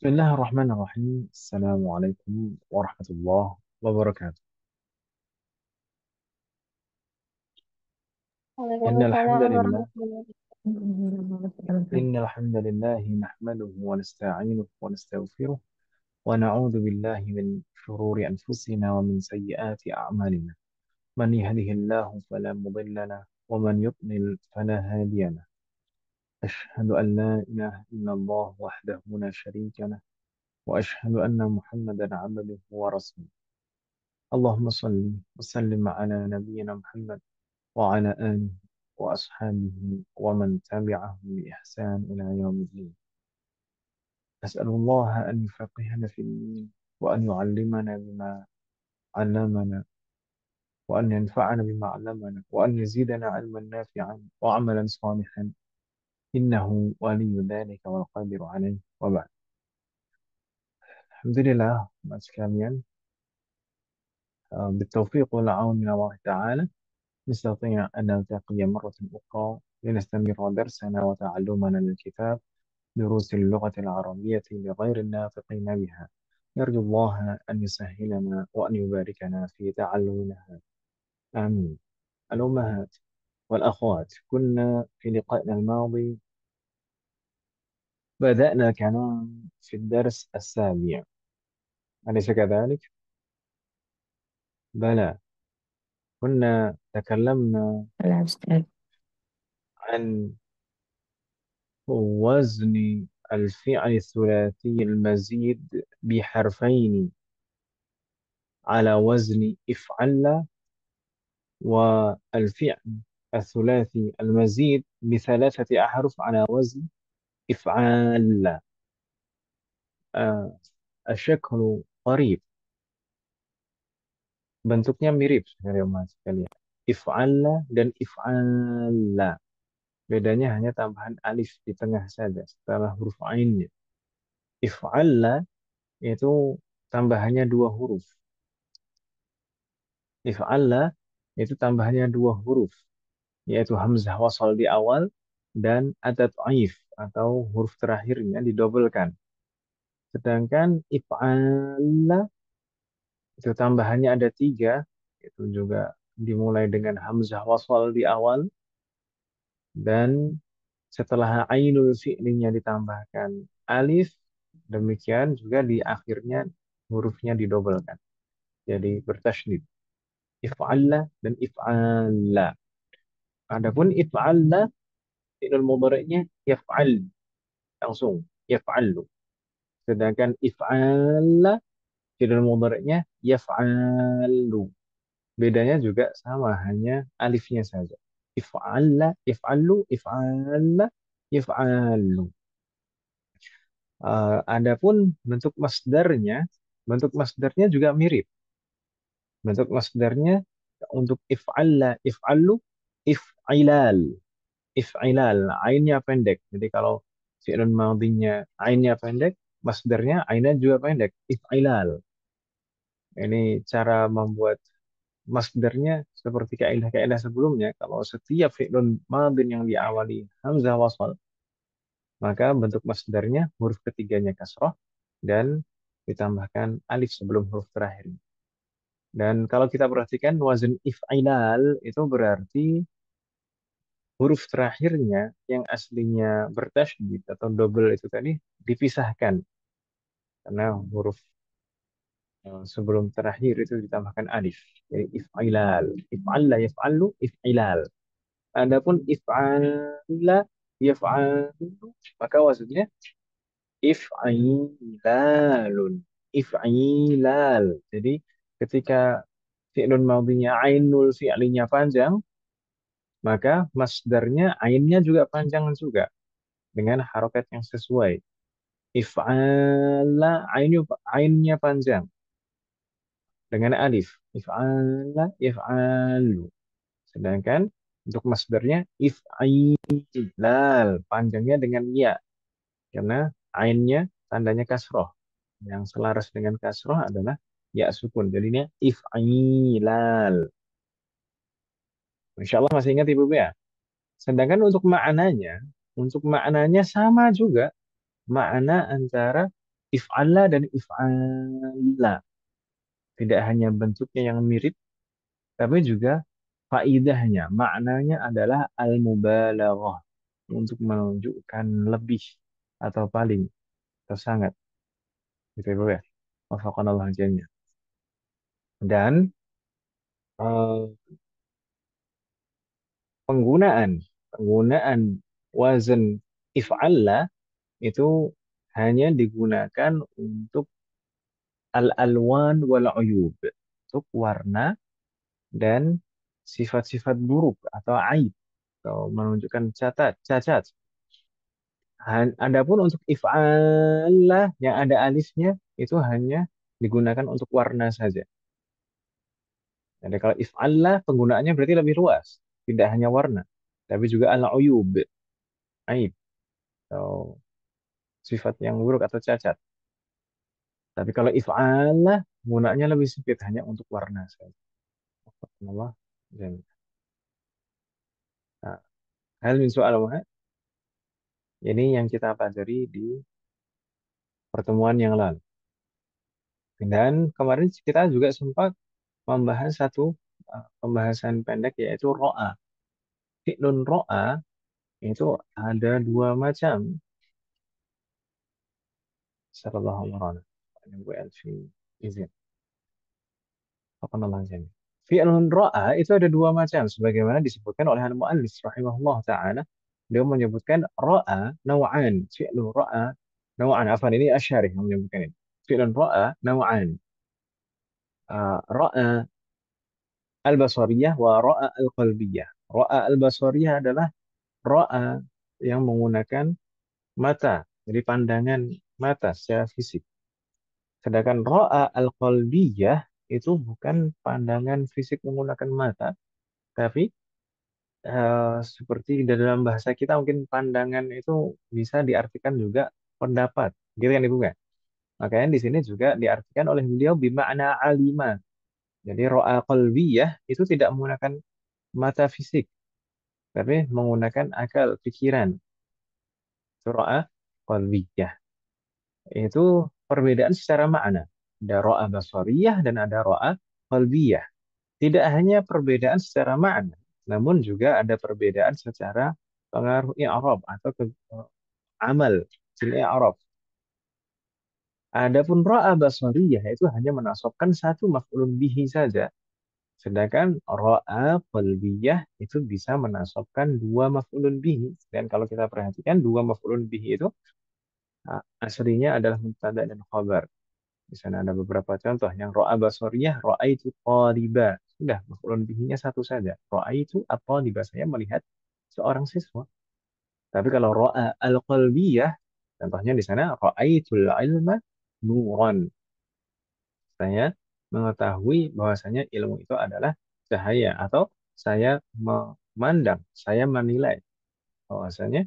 بسم الله الرحمن الرحيم. السلام عليكم ورحمة الله وبركاته. وعليكم إن الحمد السلام لله ورحمة الله وبركاته. إن الحمد لله نحمده ونستعينه ونستغفره ونعوذ بالله من شرور أنفسنا ومن سيئات أعمالنا. من يهده الله فلا مضل له ومن يضلل فلا هادي له. أشهد أن لا إله إلا الله وحده لا شريك له وأشهد أن محمدا عبده ورسوله. اللهم صل وسلم على نبينا محمد وعلى آله وأصحابه ومن تبعهم بإحسان إلى يوم الدين. أسأل الله أن يفقهنا في الدين وأن يعلمنا بما علمنا وأن ينفعنا بما علمنا وأن يزيدنا علما نافعا وعملا صالحا إنه ولي ذلك والقادر عليه وبعد. الحمد لله mas sekalian, بالتوفيق والعون من الله تعالى نستطيع أن نلتقي مرة أخرى لنستمر درسنا وتعلمنا للكتاب دروس اللغة العربية لغير الناطقين بها. نرجو الله أن يسهلنا وأن يباركنا في تعلمها. آمين. الأمهات والأخوات، كنا في لقائنا الماضي بدأنا الكلام في الدرس السابع، أليس كذلك؟ بلى. كنا تكلمنا لا أستاذ. عن وزن الفعل الثلاثي المزيد بحرفين على وزن افعل، والفعل الثلاثي المزيد بثلاثة أحرف على وزن إفعال. آه الشكل قريب، bentuknya mirip sebenarnya mas sekalian. If'alla dan if'ala. Bedanya hanya tambahan alif di tengah saja setelah huruf ainnya. If'alla itu tambahannya dua huruf. If'alla itu tambahannya dua huruf, yaitu hamzah wasal di awal dan ada ta'if atau huruf terakhirnya didobelkan. Sedangkan if'ala itu tambahannya ada tiga, itu juga dimulai dengan hamzah wasal di awal dan setelah ainul fi'linya ditambahkan alif, demikian juga di akhirnya hurufnya didobelkan. Jadi bertasydid. If'alla dan if'ala. Adapun if'alla fi'il mudhari'nya yaf'al, langsung yaf'alu. Sedangkan if'ala fi'il mudhari'nya yaf'alu. Bedanya juga sama, hanya alifnya saja. If'alla, if'alu, if'alla, if'alu. Adapun bentuk masdarnya juga mirip. Bentuk masdarnya untuk if'alla, if'alu, if'ilal, if'ilal. Ainnya pendek. Jadi kalau fi'lun madhinya ainnya pendek, masdarnya ainnya juga pendek. If'ilal. Ini cara membuat masdarnya seperti kaidah-kaidah sebelumnya. Kalau setiap fi'lun madhin yang diawali hamzah wasal, maka bentuk masdarnya huruf ketiganya kasroh dan ditambahkan alif sebelum huruf terakhir. Dan kalau kita perhatikan wazn if'ilal itu berarti huruf terakhirnya yang aslinya bertasydid atau double itu tadi dipisahkan karena huruf sebelum terakhir itu ditambahkan alif. Jadi if'ilal, if'alla yaf'alu, if'ilal. Adapun if'ala yaf'alu, maka maksudnya if'ilalun, if'ilal. Jadi ketika fi'lun madhinya ainul fi'linya panjang, maka masdarnya ainnya juga panjang juga dengan harokat yang sesuai. If'ala ainnya panjang dengan alif. If'ala if'alu. Sedangkan untuk masdarnya if'ilal panjangnya dengan ya karena ainnya tandanya kasroh. Yang selaras dengan kasroh adalah ya sukun. Jadinya if'ilal. Insya Allah masih ingat Ibu ya. Sedangkan untuk maknanya sama juga makna antara if'alla dan if'alla. Tidak hanya bentuknya yang mirip, tapi juga faidahnya, maknanya adalah al-mubalaghah untuk menunjukkan lebih atau paling atau sangat gitu ya, Bro ya. Wafaqanallah jami'an. Dan eh, penggunaan penggunaan wazan if'alla itu hanya digunakan untuk al-alwan wal uyub, untuk warna dan sifat-sifat buruk atau aib atau menunjukkan cacat. Adapun untuk if'alah yang ada alifnya itu hanya digunakan untuk warna saja. Jadi kalau if'alah penggunaannya berarti lebih luas, tidak hanya warna, tapi juga al-uyub, aib atau sifat yang buruk atau cacat. Tapi kalau if'alah penggunaannya lebih sempit, hanya untuk warna saja. Allah dan nah, hal min soal ini yang kita pelajari di pertemuan yang lalu. Dan kemarin kita juga sempat membahas satu pembahasan pendek yaitu ro'a. Fi'lun ro'a itu ada dua macam. Sallallahu alaihi wasallam. Izin. Apa namanya? Fi'lun ro'a itu ada dua macam. Sebagaimana disebutkan oleh al-mu'allif rahimahullah ta'ala. Dia menyebutkan ro'a nawa'an. Fi'lun ro'a nawa'an. Afan ini asyarih yang menyebutkan ini. Fi'lun ro'a nawa'an. Ro'a al-basariyah wa ro'a al-qalbiyah. Ro'a al-basariyah adalah ro'a yang menggunakan mata, jadi pandangan mata secara fisik. Sedangkan ro'a al-qalbiyah itu bukan pandangan fisik menggunakan mata, tapi seperti di dalam bahasa kita mungkin pandangan itu bisa diartikan juga pendapat, gitu kan Ibu kan? Makanya di sini juga diartikan oleh beliau bima'na alima. Jadi ro'a qalbiyah itu tidak menggunakan mata fisik, tapi menggunakan akal pikiran. Itu ro'a qalbiyah. Itu perbedaan secara makna. Ada ro'a basariyah dan ada ro'a qalbiyah. Tidak hanya perbedaan secara makna, namun juga ada perbedaan secara pengaruh i'rab atau amal fil i'rab. Adapun ro'a basariyah itu hanya menasabkan satu maf'ulun bihi saja. Sedangkan ro'a qalbiyah itu bisa menasabkan dua maf'ulun bihi. Dan kalau kita perhatikan dua maf'ulun bihi itu aslinya adalah mubtada dan khabar. Di sana ada beberapa contoh yang ro'a basoriyah, ro'a itu qaliba. Sudah, maf'ulun bihinya satu saja. Ro'a itu at-taliba, saya melihat seorang siswa. Tapi kalau ro'a al-qalbiyah, contohnya di sana ro'aitul ilma nuran. Saya mengetahui bahwasanya ilmu itu adalah cahaya atau saya memandang, saya menilai bahwasanya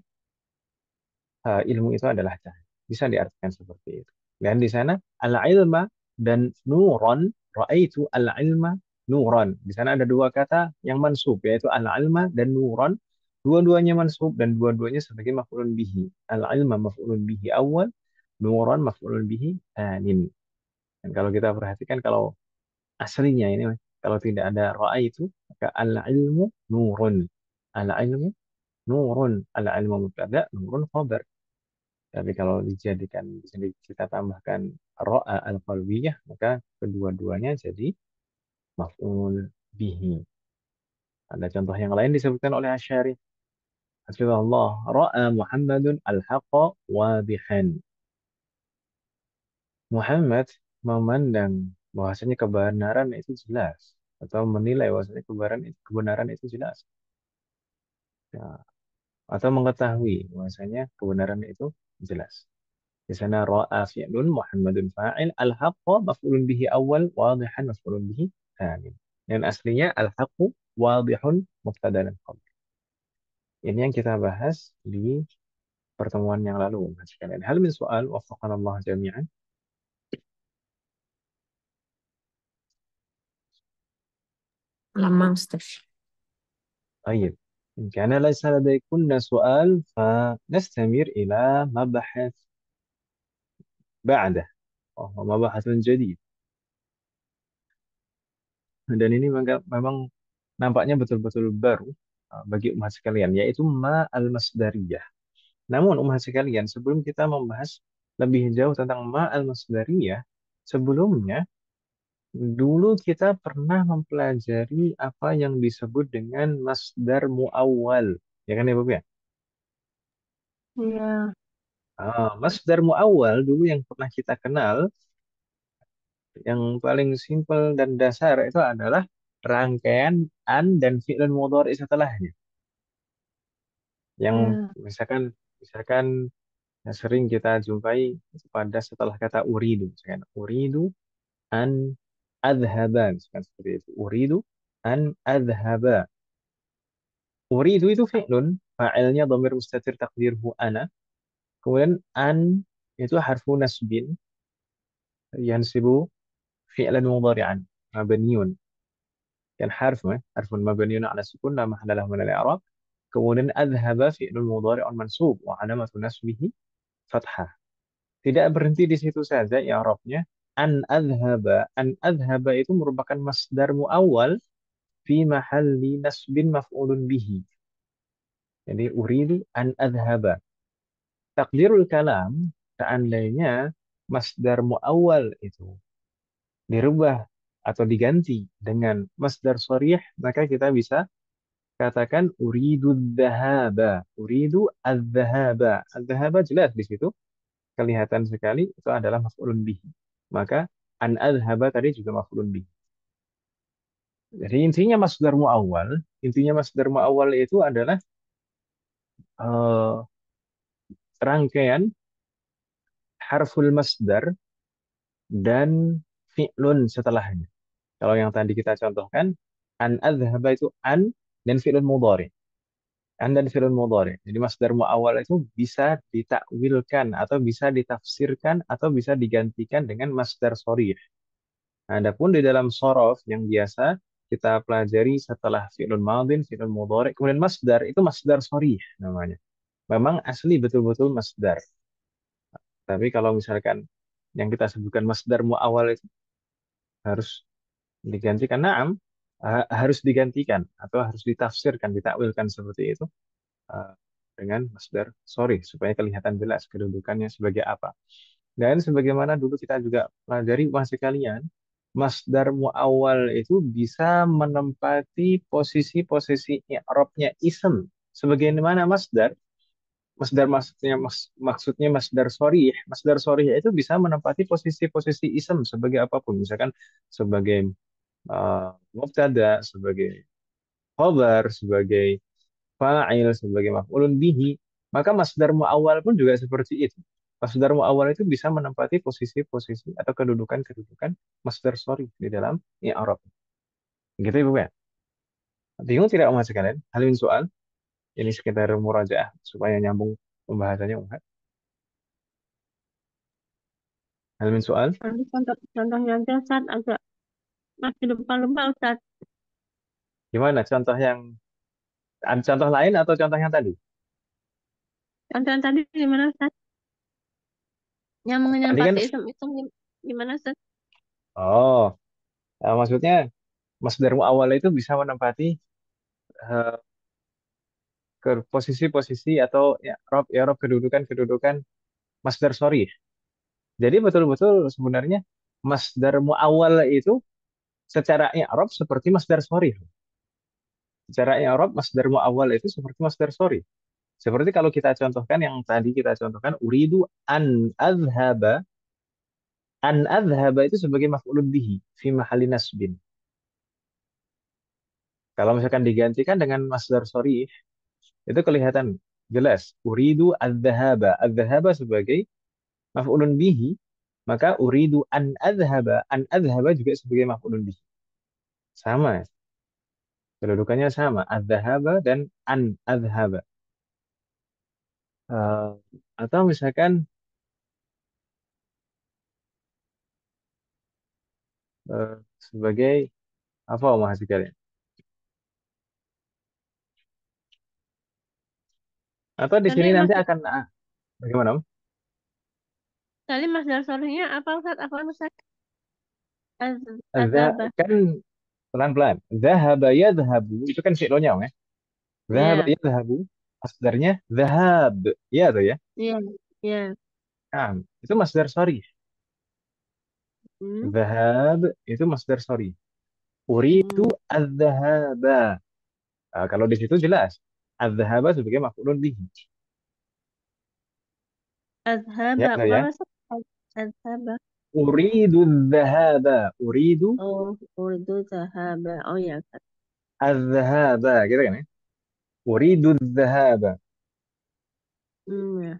ilmu itu adalah cahaya. Bisa diartikan seperti itu. Dan di sana al-ilma dan nuron, ra'aitu al-ilma nuron. Di sana ada dua kata yang mansub, yaitu al-ilma dan nuron. Dua-duanya mansub dan dua-duanya sebagai maf'ulun bihi. Al-ilma maf'ulun bihi awal, nuron maf'ulun bihi anin. Dan kalau kita perhatikan kalau aslinya ini, kalau tidak ada ra'aitu, maka al-ilmu nurun. Al-ilmu nurun. Al-ilmu mubtada, nurun khabar. Tapi kalau dijadikan jadi kita tambahkan ro'a al-qalbiyah maka kedua-duanya jadi maf'ul bihi. Ada contoh yang lain disebutkan oleh Asy'ari. Hafizahullah, ra'a Muhammadun al-haqqa wadihan. Muhammad memandang bahwasanya kebenaran itu jelas atau menilai bahwasanya kebenaran itu jelas. Ya, atau mengetahui bahwasanya kebenaran itu jelas. Di sana ra'a fi'lun Muhammadun fa'il al-haqqa maf'ulun bihi awal wadihan maf'ulun bihi tani. Dan aslinya al-haqqu wadihun mubtada dan khabar. Ini yang kita bahas di pertemuan yang lalu. Mas sekalian. Hal min soal waffaqanallah jami'an. Lama, Ustaz. طيب إن كان ليس لديكن سؤال فنستمر إلى مبحث ba'dah. Oh, mabahasun jadid. Dan ini memang nampaknya betul-betul baru bagi umat sekalian, yaitu ma al-masdariyah. Namun umat sekalian, sebelum kita membahas lebih jauh tentang ma al-masdariyah, sebelumnya dulu kita pernah mempelajari apa yang disebut dengan masdar muawwal. Ya kan ya, Bapak ya? Iya. Masdar muawwal dulu yang pernah kita kenal, yang paling simpel dan dasar itu adalah rangkaian an dan fi'il mudhari setelahnya. Yang Iya. misalkan misalkan yang sering kita jumpai pada setelah kata uridu, misalkan uridu an adhaba, misalkan seperti itu. Uridu an adhaba. Uridu itu fi'lun, fa'ilnya dhamir mustatir takdirhu ana. Kemudian an itu harfu nasbin yansibu fi'lan mudhari'an mabniun. Kan harfun mabniun ala sukun la mahalla lahu min al-i'rab. Kemudian adhaba fi'lun mudhari'un mansub wa alamatu nasbihi fathah. Tidak berhenti di situ saja i'rabnya. An adhaba itu merupakan masdar muawwal fi mahalli nasbin maf'ulun bihi. Jadi uridu an adhaba. Takdirul kalam, seandainya masdar muawwal itu dirubah atau diganti dengan masdar sharih, maka kita bisa katakan uridu dhahaba, uridu adzahaba. Adzahaba jelas di situ kelihatan sekali itu adalah maf'ulun bihi. Maka an adhaba tadi juga maf'ulun bihi. Jadi intinya masdar muawwal itu adalah eh, rangkaian harful masdar dan fi'lun setelahnya. Kalau yang tadi kita contohkan, an adhaba itu an dan fi'lun mudhari. An dan fi'lun mudhari. Jadi masdar muawwal itu bisa ditakwilkan atau bisa ditafsirkan atau bisa digantikan dengan masdar sharih. Adapun di dalam sorof yang biasa kita pelajari setelah fi'lun madin, fi'lun mudhari, kemudian masdar itu masdar sharih namanya. Memang asli betul-betul masdar. Tapi kalau misalkan yang kita sebutkan masdar muawwal itu harus digantikan, naam, harus digantikan atau harus ditafsirkan, ditakwilkan seperti itu eh, dengan masdar sorry supaya kelihatan jelas kedudukannya sebagai apa. Dan sebagaimana dulu kita juga pelajari masih sekalian, masdar muawwal itu bisa menempati posisi-posisi i'rabnya ism. Sebagaimana masdar, masdar maksudnya masdar sorih. Masdar sorih itu bisa menempati posisi-posisi ism sebagai apapun. Misalkan sebagai mubtada, sebagai khobar, sebagai fa'il, sebagai maf'ulun bihi, maka masdar muawwal pun juga seperti itu. Masdar muawwal itu bisa menempati posisi-posisi atau kedudukan-kedudukan masdar sorry di dalam i'rab. Gitu ya, Bu ya. Bingung tidak Mas sekalian? Hal soal ini sekitar murajaah supaya nyambung pembahasannya Ustaz. Hal soal. Nanti contohnya aja Ustaz agak masih lupa-lupa Ustaz. Gimana contoh yang ada contoh lain atau contoh yang tadi? Contoh yang tadi gimana Ustaz? Yang Tadi mengenai kan item-item gimana Ustaz? oh, maksudnya masdar muawwal itu bisa menempati eh, ke posisi-posisi atau ya Rob kedudukan-kedudukan masdar sorry. Jadi betul-betul sebenarnya masdar muawwal itu secara i'rab seperti masdar sorry. Secara i'rab masdar muawwal itu seperti masdar sorry. Seperti kalau kita contohkan yang tadi kita contohkan uridu an adhaba itu sebagai maf'ulun bihi fi mahalli nasbin. Kalau misalkan digantikan dengan masdar sorry itu kelihatan jelas uridu adzahaba sebagai maf'ulun bihi, maka uridu an adhaba juga sebagai maf'ulun bihi. Sama, kedudukannya sama, adzahaba dan an adhaba. Eh, atau misalkan sebagai apa mahasiswa. Atau di Tadi sini nanti masih akan bagaimana? Om? Tadi masdar sorenya apa Ustaz? Apa Ustaz? Za- Azaba. kan pelan-pelan. Zahaba yadhabu itu kan fi'ilnya ya. Zahaba Iya, yadhabu masdarnya zahab. Iya tuh ya. iya, iya. Nah, itu masdar sorry. Hmm, Zahab itu masdar sorry. Uridu hmm. az-zahaba. Nah, kalau di situ jelas. Az-zahaba sebagai maf'ulun bihi. Ya, Azhaba. tuh ya. Ulang Ustaz. Azhaba. Uridu az-zahaba. Uridu Oh, urdu zahaba. Oh ya, Ustaz. az-zahaba. Gitu kan ya. Uridu az-zahaba. Hmm, ya.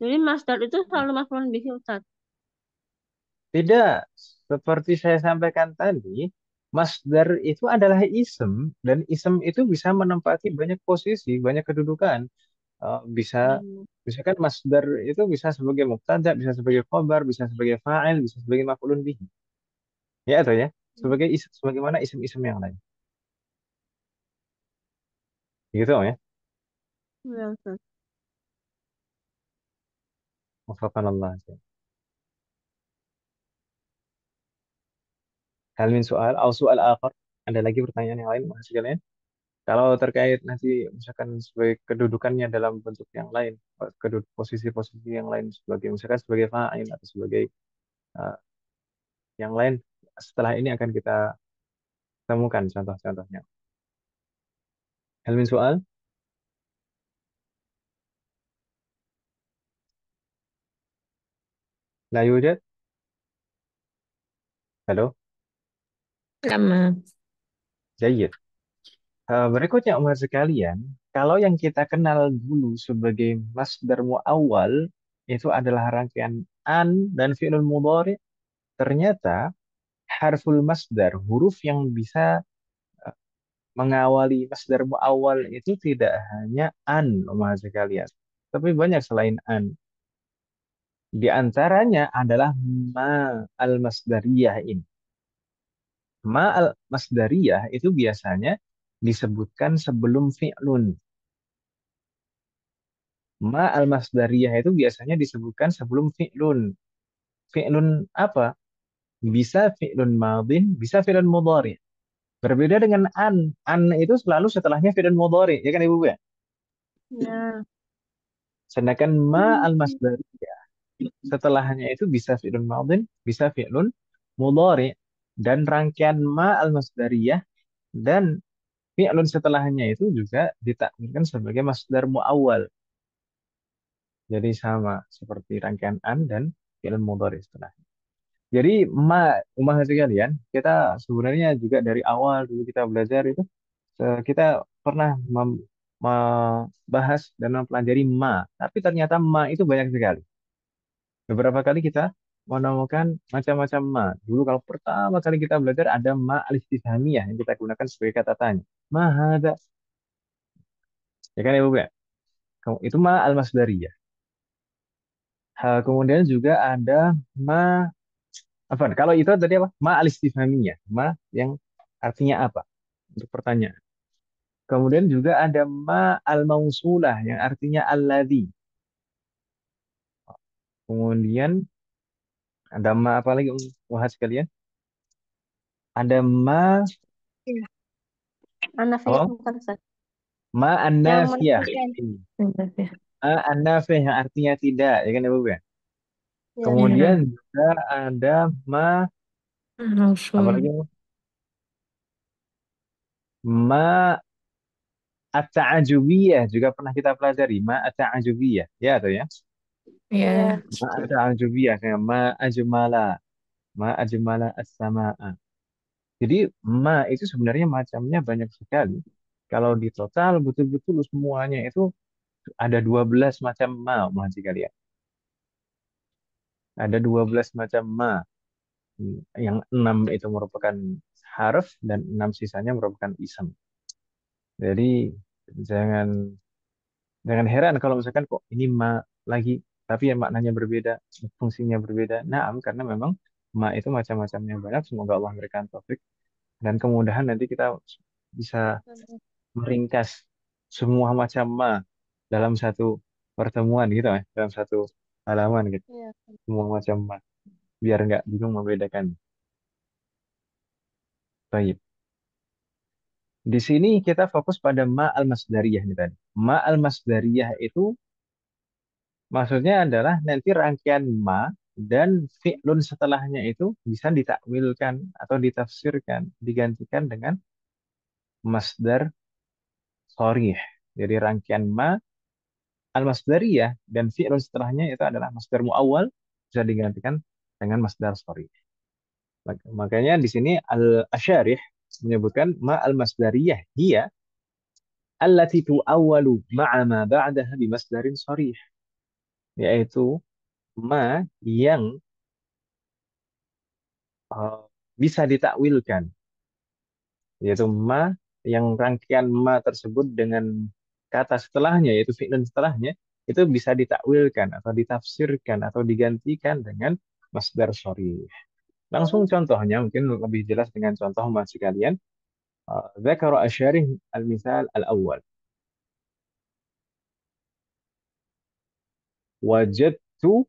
Jadi masdar itu selalu maf'ulun bihi Ustaz. Tidak, seperti saya sampaikan tadi, masdar itu adalah isem dan isem itu bisa menempati banyak posisi, banyak kedudukan. Bisa Hmm, misalkan masdar itu bisa sebagai mubtada, bisa sebagai khobar, bisa sebagai fa'il, bisa sebagai maf'ulun bihi. Ya atau ya? Sebagai sebagaimana isim-isim yang lain. Gitu ya. ya Ustaz. Wafakanallah. Hal min soal, au soal akhar. Ada lagi pertanyaan yang lain, Mas sekalian? Kalau terkait nanti misalkan sebagai kedudukannya dalam bentuk yang lain, posisi-posisi yang lain sebagai misalkan sebagai fa'il atau sebagai uh, yang lain, setelah ini akan kita temukan contoh-contohnya. Helmin soal, la yujad. Halo, Lama. Jayyid. Berikutnya Umar sekalian, kalau yang kita kenal dulu sebagai masdar muawwal itu adalah rangkaian an dan fi'lul mudhari, ternyata harful masdar, huruf yang bisa mengawali masdar muawwal itu tidak hanya an, Umar sekalian, tapi banyak selain an. Di antaranya adalah ma al-masdariyah ini. Ma al-masdariyah itu biasanya disebutkan sebelum fi'lun. Ma al-masdariyah itu biasanya disebutkan sebelum fi'lun. Fi'lun apa? Bisa fi'lun madin, bisa fi'lun mudhari. Berbeda dengan an. An itu selalu setelahnya fi'lun mudhari, ya kan Ibu ya? Ya. Sedangkan ma Hmm, al-masdariyah setelahnya itu bisa fi'lun madin, bisa fi'lun mudhari. Dan rangkaian ma al-masdariyah dan fi'lun setelahnya itu juga ditakdirkan sebagai masdar muawwal. Jadi sama seperti rangkaian an dan fi'lun mudhari setelah. Jadi umah sekalian, kita sebenarnya juga dari awal dulu kita belajar itu kita pernah membahas dan mempelajari tapi ternyata itu banyak sekali. Beberapa kali kita menemukan macam-macam Dulu kalau pertama kali kita belajar ada al-istifhamiyah yang kita gunakan sebagai kata tanya. Ma hada, ya kan Ibu ya? Itu al-masdariyah. Kemudian juga ada ma apa? Kalau itu tadi apa? Al-istifhamiyah. Yang artinya apa? Untuk pertanyaan. Kemudian juga ada al-mausulah yang artinya alladzi. Kemudian ada apa lagi wahai sekalian? Ada iya. Anafiyah apa? bukan Ustaz. Yang An-nafiyah. menafikan. Bentar ya. An-nafiyah yang artinya tidak, ya kan Ibu ya? Ya. Kemudian Ya, juga ada apa lagi? langsung. Ma at-ta'ajubiyah juga pernah kita pelajari. Ma at-ta'ajubiyah, ya atau ya? Iya. Ya, Ma at-ta'ajubiyah kayak ma ajmala as-sama'a. Jadi itu sebenarnya macamnya banyak sekali. Kalau di total betul-betul semuanya itu ada 12 macam mahasiswa kalian. Ada 12 macam yang 6 itu merupakan harf dan 6 sisanya merupakan isem. Jadi jangan jangan heran kalau misalkan kok ini lagi tapi ya maknanya berbeda, fungsinya berbeda. Nah, karena memang itu macam-macamnya banyak. Semoga Allah memberikan taufik dan kemudahan nanti kita bisa meringkas semua macam dalam satu pertemuan gitu ya, dalam satu halaman gitu, Iya. semua macam ma, biar nggak bingung membedakan. Baik. Di sini kita fokus pada ma al-masdariyah nih tadi. Ma al-masdariyah itu maksudnya adalah nanti rangkaian ma dan fi'lun setelahnya itu bisa ditakwilkan atau ditafsirkan, digantikan dengan masdar sharih. Jadi rangkaian ma al-masdariyah dan fi'lun setelahnya itu adalah masdar muawwal bisa digantikan dengan masdar sharih. Makanya di sini al-asyarih menyebutkan ma al-masdariyah dia allati tu'awwalu ma'a ma ba'daha bimasdarin sharih, yaitu ma yang uh, bisa ditakwilkan, yaitu ma yang rangkaian ma tersebut dengan kata setelahnya, yaitu fi'lun setelahnya, itu bisa ditakwilkan atau ditafsirkan atau digantikan dengan masdar sharih. Langsung contohnya mungkin lebih jelas dengan contoh masih kalian. Dzakara asyarih al-misal al-awwal. Wajadtu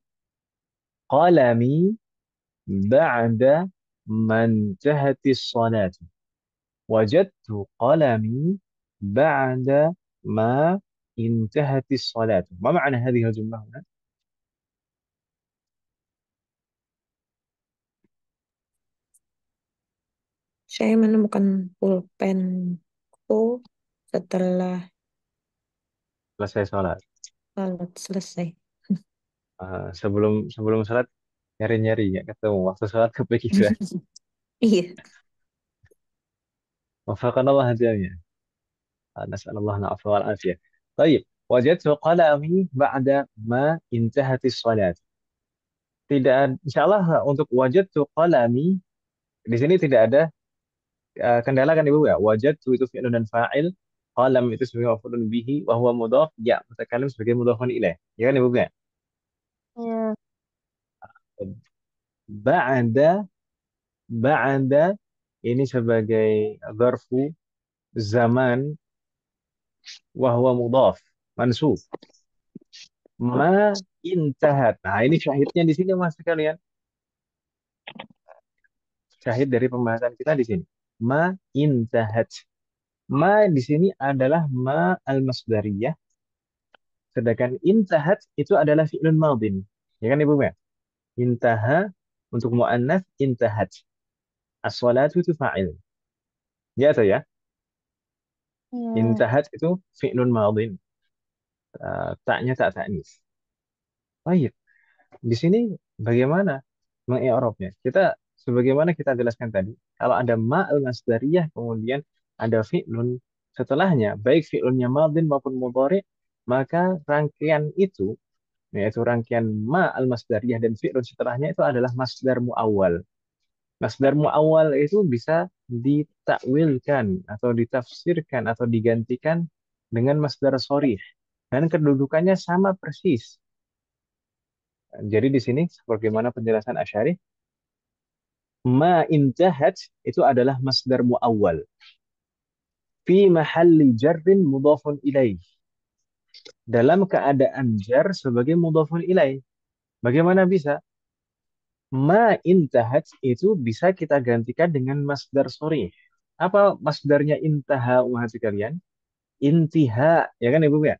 qalami ba'da man tahatis salatu. وجدت قلمي بعد ما انتهت الصلاة. ما معنى هذه الجملة هنا؟ Saya menemukan pulpenku setelah Selesai sholat. salat selesai. Sebelum sebelum sholat nyari-nyari nggak ketemu. Waktu sholat kepikiran. Iya. Wafaqan Allah hadiahnya. Nas'alullah na'afa wal afiyah. طيب وجدت قلمي بعد ما انتهت الصلاة. Tidak, insya Allah untuk wajadtu qalami di sini tidak ada kendala kan Ibu ya. Wajadtu itu fi'lun dan fa'il, qalam itu sebagai maf'ulun bihi, wa huwa mudhaf, ya mutakallim sebagai mudhafun ilaih. Ya kan Ibu ya? Iya. Ba'da, ba'da ini sebagai zarfu zaman, wa huwa mudhaf, mansub. Ma intahat. Nah, ini syahidnya di sini Mas sekalian. Syahid dari pembahasan kita di sini. Ma intahat. Ma di sini adalah ma al-masdariyah. Sedangkan intahat itu adalah fi'lun madin. Ya kan Ibu ya? Intaha untuk mu'annas intahat. As-salatu itu fa'il. Ya atau ya? Iya. Intahat itu fi'lun madin. Taknya tak taknis. Baik. Di sini bagaimana mengi'rabnya? Kita sebagaimana kita jelaskan tadi, kalau ada ma'al masdariyah kemudian ada fi'lun setelahnya, baik fi'lunnya madin maupun mudhari, maka rangkaian itu yaitu rangkaian ma'al masdariyah dan fi'lun setelahnya itu adalah masdar muawwal. Masdar muawwal itu bisa ditakwilkan atau ditafsirkan atau digantikan dengan masdar sharih dan kedudukannya sama persis. Jadi di sini sebagaimana penjelasan Asy'ari, ma intahat itu adalah masdar muawwal fi mahalli jarrin mudhafun ilaih. Dalam keadaan jar sebagai mudhafun ilaih. Bagaimana bisa? Ma intahat itu bisa kita gantikan dengan masdar sharih. Apa masdarnya intaha umat sekalian? Intiha, ya kan Ibu ya?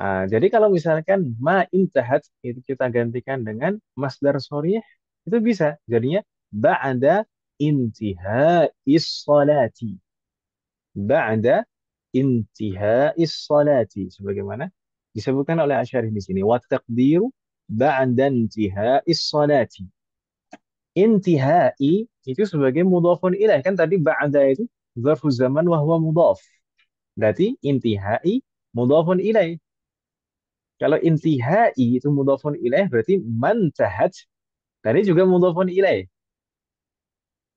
Jadi kalau misalkan ma intahat itu kita gantikan dengan masdar sharih, itu bisa. Jadinya ba'da intiha'is salati. Ba'da intiha'is salati. Sebagaimana disebutkan oleh Asy'ari di sini. Wa taqdiru ba'da intiha'is salati. Intihai itu sebagai mudhafun ilaih. Kan tadi ba'da itu zarfu zaman wa huwa mudhaf. Berarti intihai mudhafun ilaih. Kalau intihai itu mudhafun ilaih berarti mantahat tadi juga mudhafun ilaih.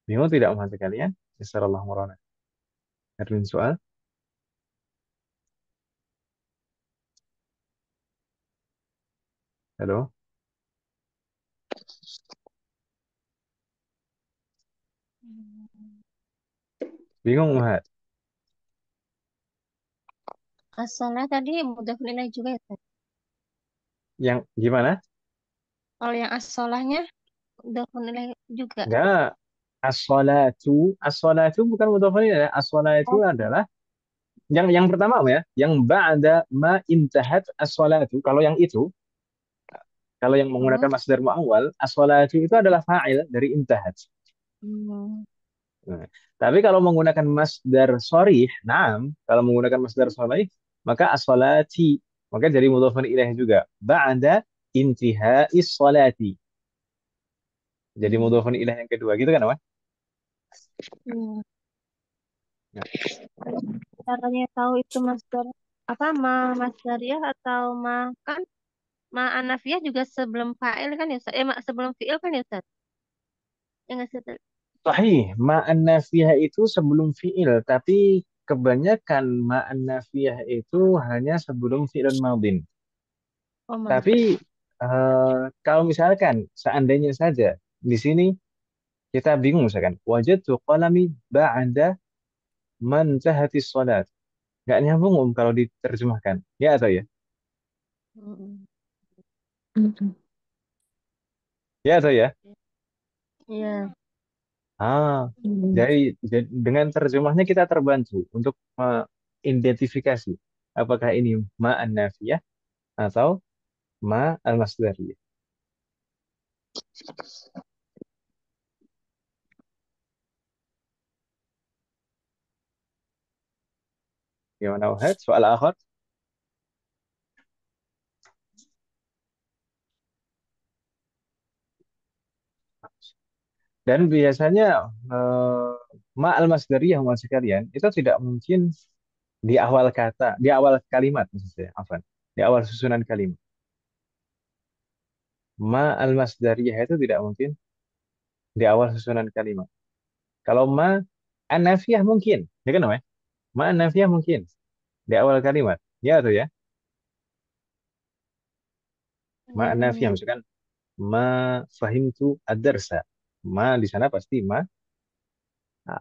Bingung tidak Mas sekalian? Jazakallahu khairan. Ada soal? Halo? Bingung Mas? Asalnya tadi mudhafun ilaih juga ya, Ustaz? Yang gimana? Kalau yang asalahnya mudhafun ilaih juga. Enggak. As-salatu, as-salatu bukan mudhofun ilaih. As-salatu Oh, adalah yang pertama ya, yang ba'da ma intahat as-salatu. Kalau yang menggunakan oh. masdar muawwal, as-salatu itu adalah fa'il dari intahat. Hmm. Nah, tapi kalau menggunakan masdar sharih, kalau menggunakan masdar sharih, maka as-salati, maka jadi mudhofun ilaih juga. Ba'da intihais salati. Jadi Hmm. mudhofun ilaih yang kedua gitu kan, Pak? Hmm. Ya. Caranya tahu itu masdar apa masdariyah atau kan ma anafiyah juga sebelum fa'il kan ya Ustaz? Sebelum fi'il kan ya Ustaz? Ya nggak sih, Ustaz? Sahih, ma'an nafiyah itu sebelum fi'il, tapi kebanyakan ma'an nafiyah itu hanya sebelum fi'il madin. Oh, Tapi kalau misalkan seandainya saja di sini kita bingung misalkan, wajadtu qalami ba'da man tahatis salat. Nggak nyambung kalau diterjemahkan. Ya atau ya? Mm-mm. Mm-mm. Ya atau ya? Iya. Ah, Mm. jadi dengan terjemahnya kita terbantu untuk mengidentifikasi apakah ini ma'an nafiyah atau ma al-masdariyah. Gimana Wahid? Soal akhir. Dan biasanya eh, ma al-masdariyah maksud sekalian itu tidak mungkin di awal kata, di awal kalimat maksud saya, afwan. Di awal susunan kalimat. Ma al-masdariyah itu tidak mungkin di awal susunan kalimat. Kalau ma an-nafiyah mungkin, ya kan namanya? Ma an-nafiyah mungkin di awal kalimat. Ya atau ya? Ma an-nafiyah Hmm. misalkan ma fahimtu ad-darsa. Ma di sana pasti ma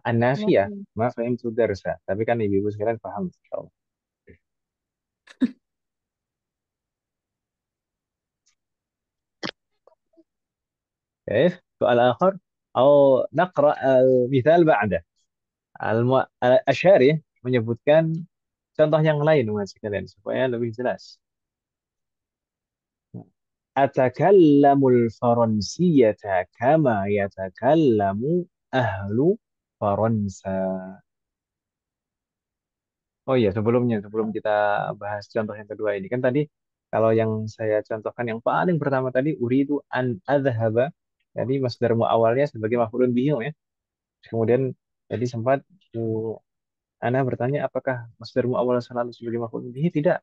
an-nafiyah, Mungkin. ma fahimtu darsa. Tapi kan ibu-ibu sekalian paham. Insyaallah. كيف؟ سؤال آخر أو نقرأ المثال بعده. Asyari menyebutkan contoh yang lain mas sekalian supaya lebih jelas. Atakallamul Faransiyata kama yatakallamu ahlu Faransa. Oh iya, sebelum kita bahas contoh yang kedua ini kan tadi kalau yang saya contohkan yang paling pertama tadi uridu an adhaba. Jadi masdar awalnya sebagai maf'ulun bihi ya. Kemudian tadi sempat Ana bertanya apakah masdar awal selalu sebagai maf'ulun bihi? Tidak.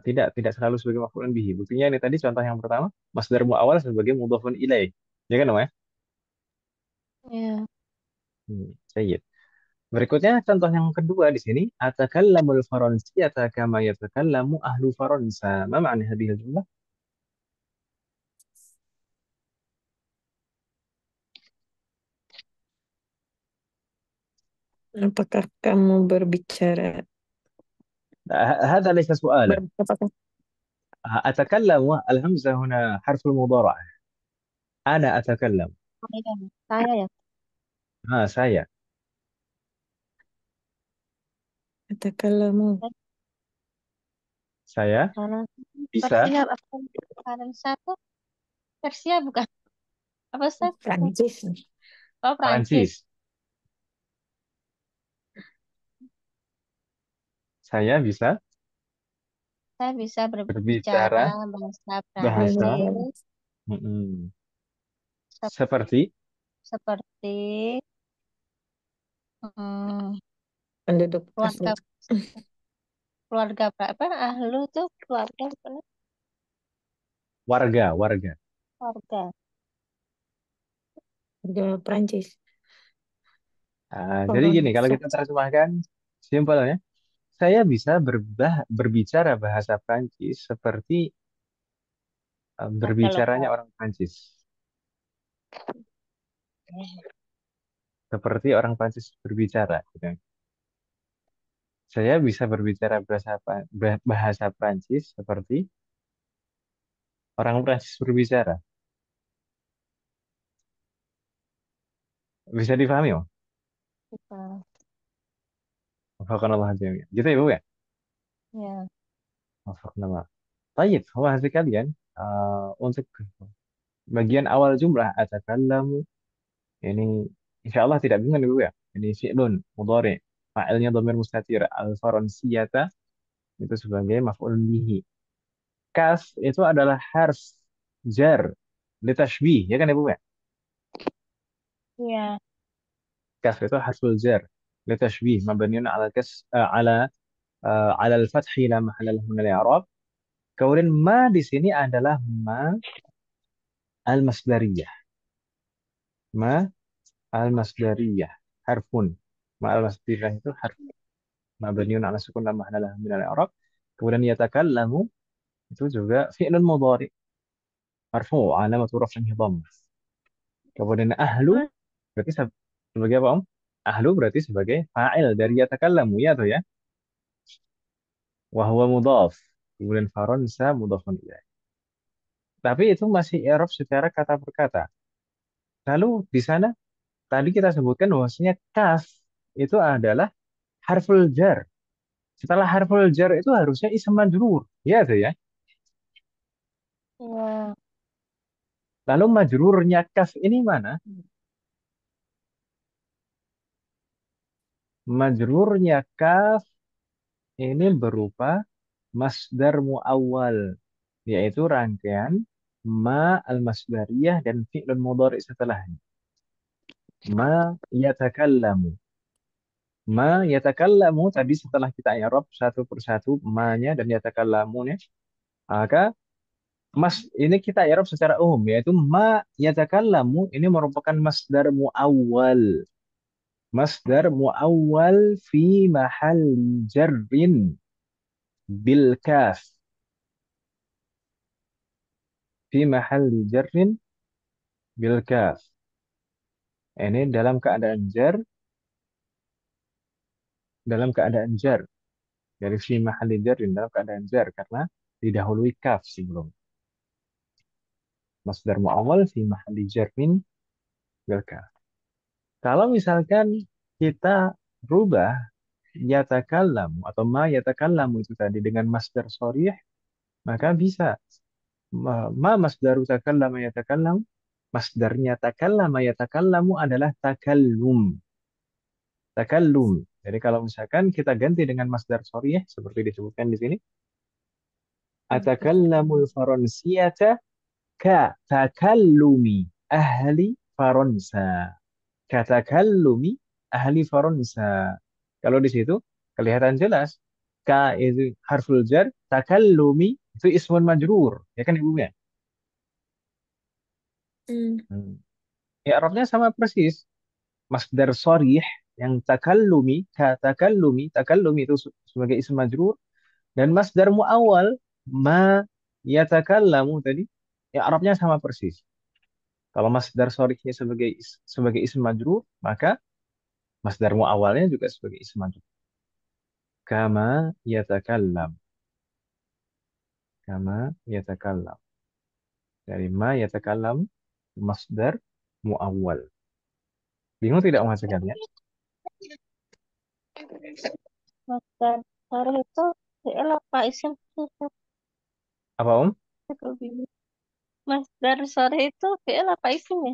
Tidak selalu sebagai maf'ulun bihi. Buktinya ini tadi contoh yang pertama, masdar awal sebagai mudhafun ilaih. Ya kan, Om ya? Iya. Sayyid. Berikutnya contoh yang kedua di sini, atakallamul faransiyata kama yatakallamu ahlu Faransa. Ma ma'na hadhihi al-jumlah? Apakah kamu berbicara هذا ليس سؤالا. apakah أتكلم الهمزة هنا حرف المضارعة. أنا أتكلم. Saya ya. Saya. atakallamu Saya Kalau bisa Persia apa? Faransa tuh Persia bukan? Apa Ustaz? Prancis? Oh, Prancis. Prancis. Saya bisa Saya bisa berbicara berbicara bahasa bahasa Berbicara Prancis mm, sep- seperti seperti hmm, penduduk asli. keluarga keluarga apa? Ahlu tuh keluarga bukan? warga. Keluarga. Warga Prancis. Jadi gini, kalau Faransa. kita terjemahkan simpelnya, saya bisa berbicara bahasa Prancis seperti Warga berbicaranya lokal. orang Prancis. Seperti orang Prancis berbicara. Gitu. Saya bisa berbicara bahasa Prancis seperti orang Prancis berbicara. Bisa difahami, Om? Kita. Wafakanallah jami'an. Gitu ya, Bu ya? Ya. Wafakanallah. Baik, wahai sekalian, untuk bagian awal jumlah atakallamu ini insya Allah tidak bingung ya, Bu ya. Ini fi'lun mudhari, fa'ilnya dhamir mustatir al-faransiyata itu sebagai maf'ul bihi. Kaf itu adalah harf jar litashbih, ya kan ya, Bu ya? Iya. Kaf itu harful jar litashbih mabniun ala ala al-fathi la mahalla lahu min al-i'rab. Kemudian ma di sini adalah ma al-masdariyah. Ma al-masdariyah. Harfun. Ma al-masdariyah itu harf mabniun ala sukun la mahalla lahu min al-i'rab. Kemudian yatakallamu itu juga fi'lun mudhari marfu alamatu raf'ihi dhammah. Kemudian ahlu Terus, berarti sebagai apa, Om? Ahlu berarti sebagai fa'il dari yatakallamu ya tuh ya. Wa huwa mudhaf. Kemudian faransa mudhafun ilaih. Tapi itu masih i'rab secara kata per kata. Lalu di sana tadi kita sebutkan bahwasanya kaf itu adalah harful jar. Setelah harful jar itu harusnya ism majrur. Ya tuh ya. ya. Lalu majrurnya kaf ini mana? Majrurnya kaf ini berupa masdar muawwal, yaitu rangkaian ma al-masdariyah dan fi'lun mudhari setelahnya. Ma yatakallamu. Ma yatakallamu tadi setelah kita i'rab satu persatu ma-nya dan yatakallamunya, maka ini kita i'rab secara umum yaitu ma yatakallamu ini merupakan masdar muawwal. Masdar muawwal fi mahal jarrin bil kaf. Fi mahal jarrin bil kaf. Ini dalam keadaan jar dari fi mahalli jarrin dalam keadaan jar karena didahului kaf sebelum masdar muawwal fi mahalli jarrin bil kaf. Kalau misalkan kita rubah yatakallamu atau ma yatakallamu itu tadi dengan masdar sharih, maka bisa ma masdaru takallama yatakallamu, masdarnya takallama yatakallamu adalah takallum. Takallum. Jadi kalau misalkan kita ganti dengan masdar sharih seperti disebutkan di sini, atakallamul faransiyata ka takallumi ahli Faransa. Katakallumi ahli Faransa. Kalau di situ kelihatan jelas ka itu harful jar, takallumi itu ismun majrur, ya kan Ibu ya? Hmm. Ya Arabnya sama persis. Masdar sharih yang takallumi, takallumi itu sebagai ism majrur dan masdar muawwal ma yatakallamu tadi ya Arabnya sama persis. Kalau masdar sharihnya sebagai ism majrur, maka masdar muawwalnya juga sebagai ism majrur. Kama yatakallam. Kama yatakallam. Dari ma yatakallam masdar muawwal. Bingung tidak Mas sekalian? Masdar sore itu fi'il apa isim? Susah. Apa Om? Aku bingung. Masdar sore itu fi'il apa isim ya?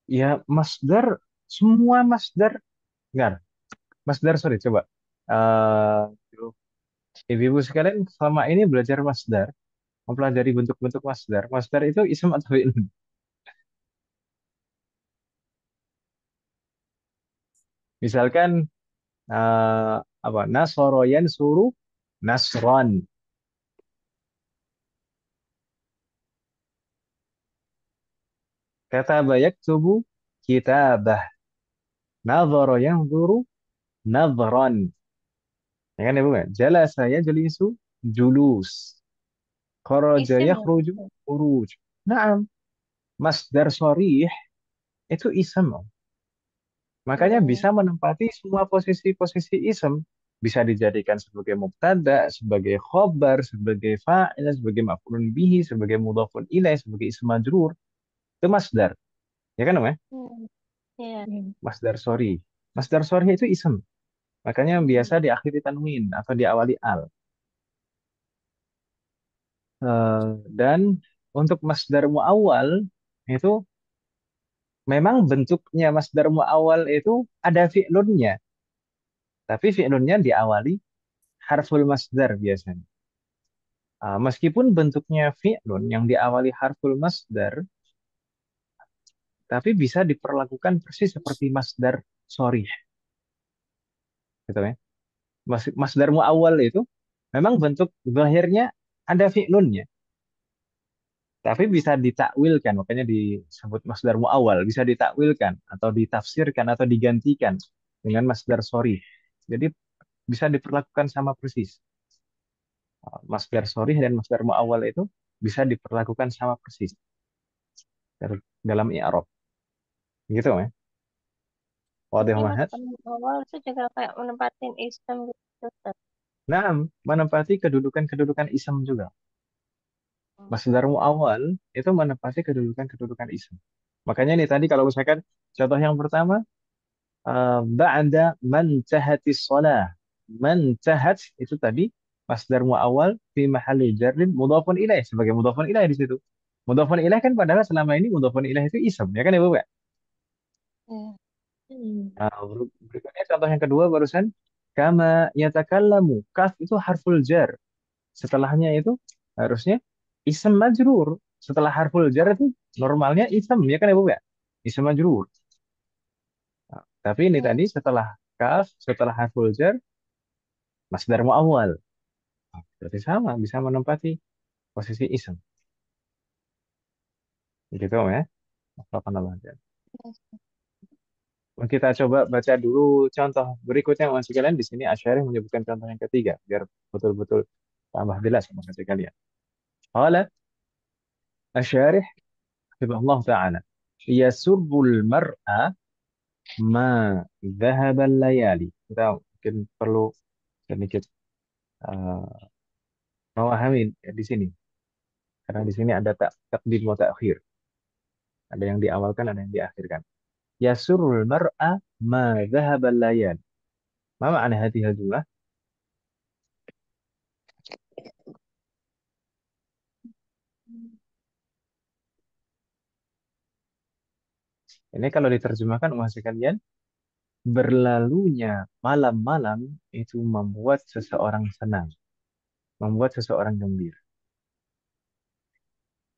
Ya masdar, semua masdar. Enggak, masdar sorry coba. Eh, Ibu-ibu sekalian selama ini belajar masdar, mempelajari bentuk-bentuk masdar. Masdar itu ism atau fi'il? Misalkan apa? Nasoro yansuru nasron. Kataba yaktubu kitabah. Nadhara yanzuru nadhran. Ya kan Ibu kan? Jalasa yajlisu julus. Kharaja Isim ya? yakhruju khuruj. Naam, masdar sharih itu ism. Makanya Iya. bisa menempati semua posisi-posisi ism. bisa dijadikan sebagai mubtada, sebagai khobar, sebagai fa'il, sebagai maf'ulun bihi, sebagai mudhafun ilaih, sebagai ism majrur. Itu masdar. Ya kan, Om ya? Hmm. Iya. Hmm. Masdar sorry. Masdar sorry itu ism. Makanya biasa diakhiri tanwin atau diawali al. Dan untuk masdar muawwal itu memang bentuknya masdar muawwal itu ada fi'lunnya, tapi fi'lunnya diawali harful masdar biasanya. Meskipun bentuknya fi'lun yang diawali harful masdar, tapi bisa diperlakukan persis seperti masdar sorry, gitu ya. Masdar muawwal itu memang bentuk zahirnya ada fi'lunnya, tapi bisa ditakwilkan, makanya disebut masdar muawwal, bisa ditakwilkan atau ditafsirkan atau digantikan dengan masdar sorry. Jadi bisa diperlakukan sama persis. Masdar sorry dan masdar muawwal itu bisa diperlakukan sama persis dalam i'rab. Gitu ya. Wadih Berarti mahad. masdar awal itu juga kayak menempatin istem gitu, Ustaz. Nah, menempati kedudukan-kedudukan ism juga. Masdar muawwal itu menempati kedudukan-kedudukan ism. Makanya nih tadi kalau misalkan contoh yang pertama, ba'da mantahatis shalah. Mantahat itu tadi masdar muawwal fi mahalli jarrin mudhafun ilaih, sebagai mudhafun ilaih di situ. Mudhafun ilaih kan padahal selama ini mudhafun ilaih itu ism, ya kan ya Bu ya? Iya. Hmm. Nah, berikutnya contoh yang kedua barusan, kama yatakallamu. Kaf itu harful jar. Setelahnya itu harusnya ism majrur. Setelah harful jar itu normalnya ism, ya kan ya Bu ya? Ism majrur. Nah, tapi ini Iya. tadi setelah kaf, setelah harful jar, masdar muawwal. Nah, berarti sama, bisa menempati posisi ism. Gitu ya. Alhamdulillah. Kita coba baca dulu contoh berikutnya Mas kalian di sini Asy'ari menyebutkan contoh yang ketiga biar betul-betul tambah jelas sama kalian. Qala Asy'ari Allah taala yasurrul mar'a ma dhahaba layali. Kita mungkin perlu sedikit uh, memahami di sini karena di sini ada takdim wa ta'khir. Ada yang diawalkan, ada yang diakhirkan. Yasurrul mar'a ma dhahaba layali. Ma ma'na hadhihi al-jumlah? Ini kalau diterjemahkan Mas sekalian, berlalunya malam-malam itu membuat seseorang senang, membuat seseorang gembira.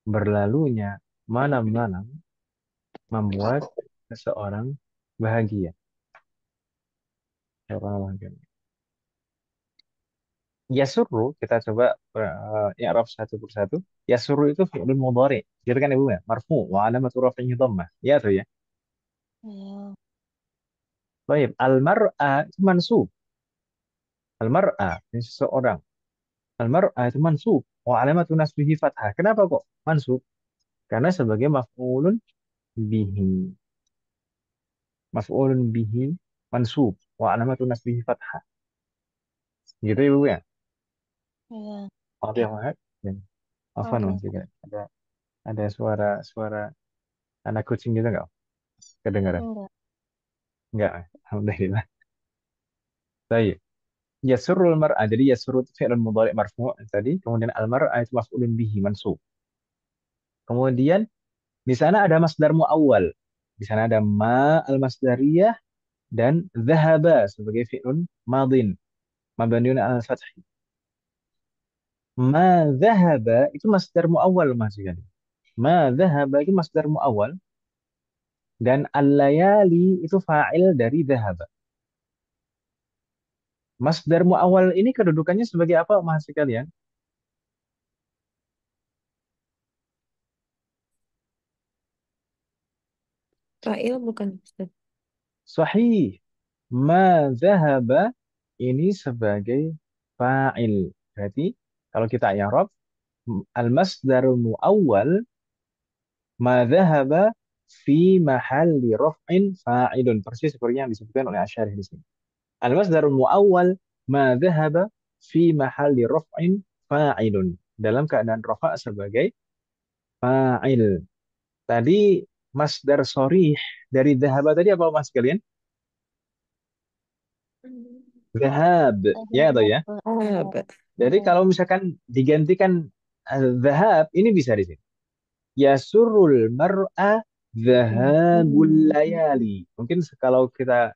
Berlalunya malam-malam membuat seseorang bahagia. Seseorang bahagia. Yasurru, kita coba i'rab satu persatu. Yasurru itu fi'lun mudhari. Gitu kan Ibu ya? Marfu wa alamatu raf'ihi dhammah. Ya tuh ya. Iya. Baik, al-mar'a itu mansub. Al-mar'a ini seseorang. Al-mar'a itu mansub. Wa alamatu nasbihi fathah. Kenapa kok mansub? Karena sebagai maf'ulun bihi. Maf'ulun bihi mansub. Wa alamatu nasbihi fathah. Gitu ya, Bu ya? Iya. Maaf ya, Mas. Ya. Afwan, Oke. Mas. Juga. Ada suara-suara anak kucing gitu nggak? Kedengaran? Enggak. Nggak. Alhamdulillah. Baik. Yasurrul mar'a. Jadi yasurru itu fi'lun mudhari' marfu' tadi. Kemudian al-mar'a itu maf'ulun bihi mansub. Kemudian di sana ada masdar muawwal. Di sana ada ma al-masdariyah dan dhahaba sebagai fi'lun madin. Mabniun al-fath. Ma dhahaba itu masdar muawwal Mas sekali. Ma dhahaba itu masdar muawwal dan al-layali itu fa'il dari dhahaba. Masdar muawwal ini kedudukannya sebagai apa Mas sekalian? Fa'il bukan Ustaz. Sahih. Ma dhahaba ini sebagai fa'il. Berarti kalau kita i'rab al-masdarul muawwal ma dhahaba fi mahalli raf'in fa'ilun. Persis seperti yang disebutkan oleh Asy'ari di sini. Al-masdarul muawwal ma dhahaba fi mahalli raf'in fa'ilun. Dalam keadaan rafa' sebagai fa'il. Tadi masdar sorih dari dhahaba tadi apa mas kalian? Dhahab. Ya atau ya? Ah, Jadi kalau misalkan digantikan dhahab, ini bisa di sini. Yasurul mar'a dhahabul layali. Mungkin kalau kita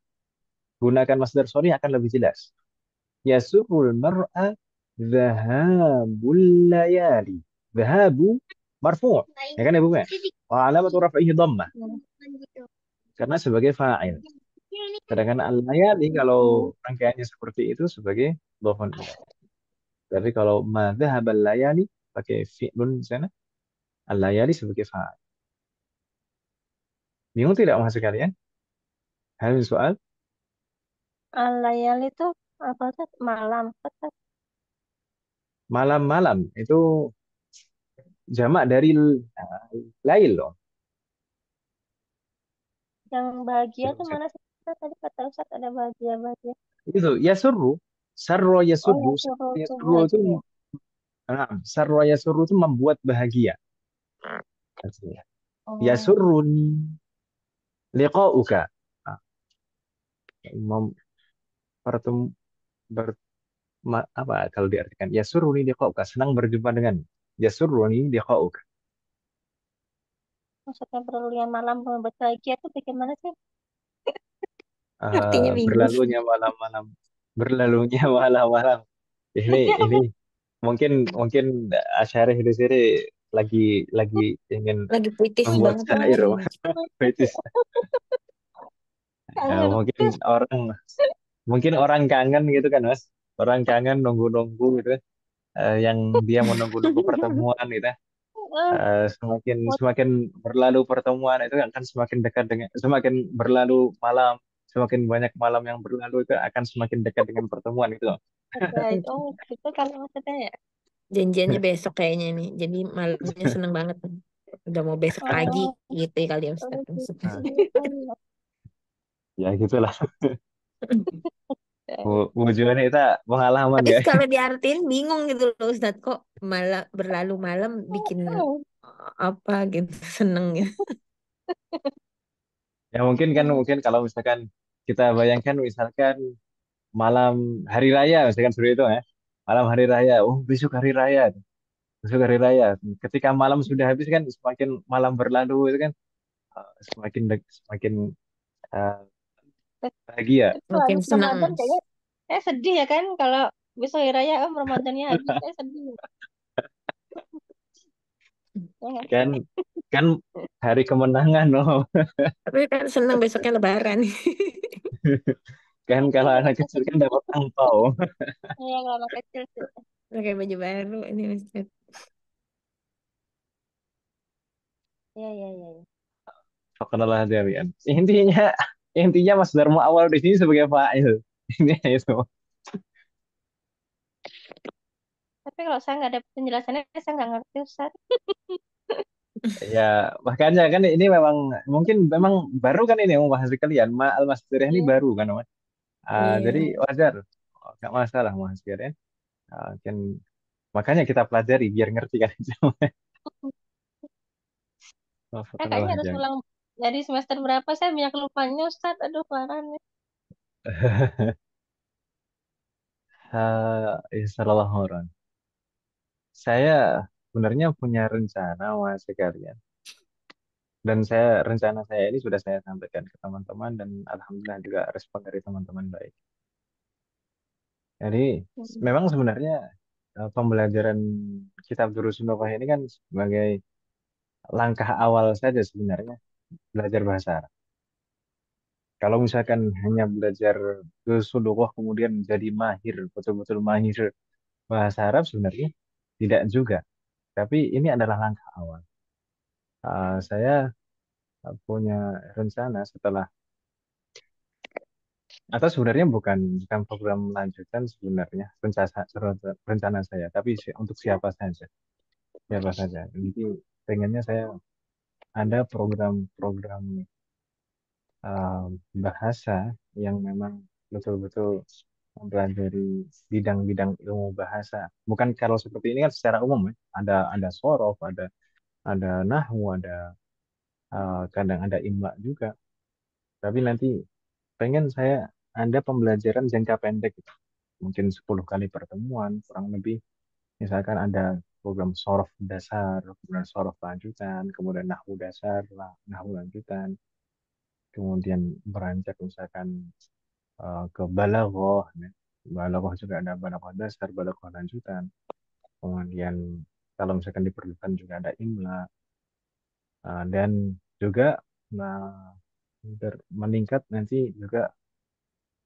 gunakan masdar sorry akan lebih jelas. Yasurul mar'a dhahabul layali. Dhahabu marfu'. Ya kan ya Bu? Ya? Wa alamatu raf'ihi dhammah. Karena sebagai fa'il. Sedangkan al-layali kalau rangkaiannya seperti itu sebagai dhofun ilaih. Tapi kalau ma dhahabal layali pakai fi'lun di sana, al-layali sebagai fa'il. Bingung tidak maksud kalian? Ada soal? Layal itu apa tuh? Malam. Apa? Malam-malam itu jamak dari lail loh. Yang bahagia Coba tuh cek. mana sih? Tadi kata Ustaz ada bahagia-bahagia. Itu yasurru, sarro Oh ya yasurru, suruh tuh yasurru itu bahagia. sarro yasurru itu membuat bahagia. Artinya. Oh, Yasurruni liqa'uka. Nah, mem- pertem- ber- apa kalau diartikan yasurruni liqa'uka, senang berjumpa dengan yasurruni liqa'uka. maksudnya berlian malam berbahagia tuh bagaimana sih? artinya bingung. Berlalunya malam-malam, berlalunya malam-malam. Ini mungkin mungkin Asyarih di sini lagi lagi ingin Lagi puitis membuat banget nih syair kayaknya. puitis. Ya, Kangen. mungkin orang kangen gitu kan Mas, orang kangen nunggu-nunggu gitu, yang dia menunggu-nunggu pertemuan gitu. Ah, Semakin mau semakin berlalu pertemuan itu akan semakin dekat dengan, semakin berlalu malam, semakin banyak malam yang berlalu itu akan semakin dekat dengan pertemuan itu loh. ada oh gitu kan maksudnya ya. Janjiannya besok kayaknya nih. Jadi malamnya seneng banget. Udah mau besok pagi Oh, gitu ya kali ya Ustaz. oh gitu. Nah, Oh, iya. ya gitulah. Tujuannya itu pengalaman Tapi guys. kalau diartiin bingung gitu loh Ustaz. Kok malah berlalu malam bikin apa gitu seneng gitu. Ya mungkin kan, mungkin kalau misalkan kita bayangkan misalkan malam hari raya misalkan seperti itu ya. Malam hari raya, oh besok hari raya, besok hari raya. Ketika malam sudah habis kan semakin malam berlalu itu kan, semakin eh, bahagia. Itu Makin habis Ramadan seneng. kayaknya sedih ya kan kalau besok hari raya Ramadannya habis saya sedih. Ya nggak sih? Kan kan hari kemenangan loh. Tapi kan seneng besoknya lebaran. Kan kalau anak kecil kan dapat angpau. Iya kalau anak kecil sih. Pakai baju baru ini Ustaz. Iya iya iya. Iya. Fakonalah jarian. Intinya Mas Darmo awal di sini sebagai fa'il. Ini itu. Tapi kalau saya nggak ada penjelasannya saya nggak ngerti Ustaz. Ya, makanya kan ini memang mungkin memang baru kan ini membahas kalian. Al Masdiriyah ini Iya. baru kan, Mas. Jadi Iya. wajar. Nggak masalah Mas Kalian. Kan makanya kita pelajari biar ngerti kan. Saya kayaknya Fakonalah harus jarian. ulang dari semester berapa saya banyak lupanya Ustaz. Aduh parah nih. Ya, sallallahu alaihi. Saya sebenarnya punya rencana Mas sekalian. Dan rencana saya ini sudah saya sampaikan ke teman-teman dan alhamdulillah juga respon dari teman-teman baik. Jadi Hmm. memang sebenarnya pembelajaran kitab Durus Nubuwah ini kan sebagai langkah awal saja sebenarnya belajar bahasa Arab. Kalau misalkan hanya belajar Durus Nubuwah kemudian jadi mahir, betul-betul mahir bahasa Arab sebenarnya tidak juga. Tapi ini adalah langkah awal. Saya punya rencana setelah, atau sebenarnya bukan bukan program lanjutan sebenarnya rencana saya, tapi untuk siapa saja, siapa saja. Jadi pengennya saya ada program-program bahasa yang memang betul-betul mempelajari bidang-bidang ilmu bahasa. Bukan kalau seperti ini kan secara umum ya. Ada sorof, ada nahwu, kadang ada imla juga. Tapi nanti pengen saya ada pembelajaran jangka pendek gitu. Mungkin 10 kali pertemuan kurang lebih. Misalkan ada program sorof dasar, kemudian sorof lanjutan, kemudian nahwu dasar, nahwu lanjutan, kemudian beranjak misalkan ke balaghah, ya. Balaghah juga ada balaghah dasar, balaghah lanjutan. Kemudian kalau misalkan diperlukan juga ada imla. Dan juga nah, meningkat nanti juga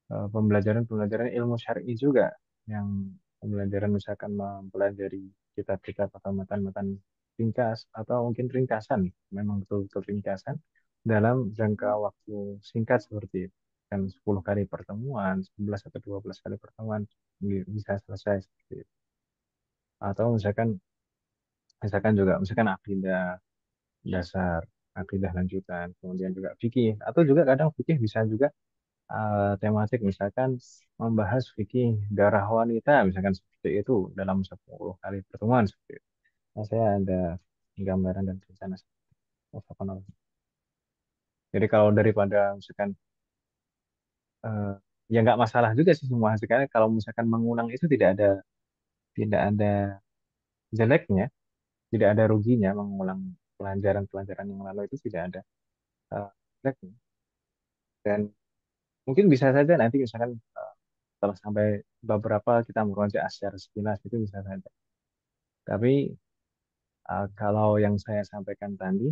pembelajaran ilmu syar'i juga yang pembelajaran misalkan mempelajari kitab-kitab atau matan-matan ringkas atau mungkin ringkasan, memang betul-betul ringkasan dalam jangka waktu singkat seperti itu. Kan 10 kali pertemuan, 11 atau 12 kali pertemuan bisa selesai seperti itu. Atau misalkan misalkan juga misalkan akidah dasar, akidah lanjutan, kemudian juga fikih atau juga kadang fikih bisa juga tematik misalkan membahas fikih darah wanita misalkan seperti itu dalam 10 kali pertemuan seperti itu. Nah, saya ada gambaran dan rencana seperti itu. Jadi kalau daripada misalkan eh, ya nggak masalah juga sih semua sekali kalau misalkan mengulang itu tidak ada jeleknya, tidak ada ruginya mengulang pelajaran-pelajaran yang lalu itu tidak ada jeleknya. Dan mungkin bisa saja nanti misalkan setelah sampai beberapa kita merujuk secara sekilas itu bisa saja. Tapi kalau yang saya sampaikan tadi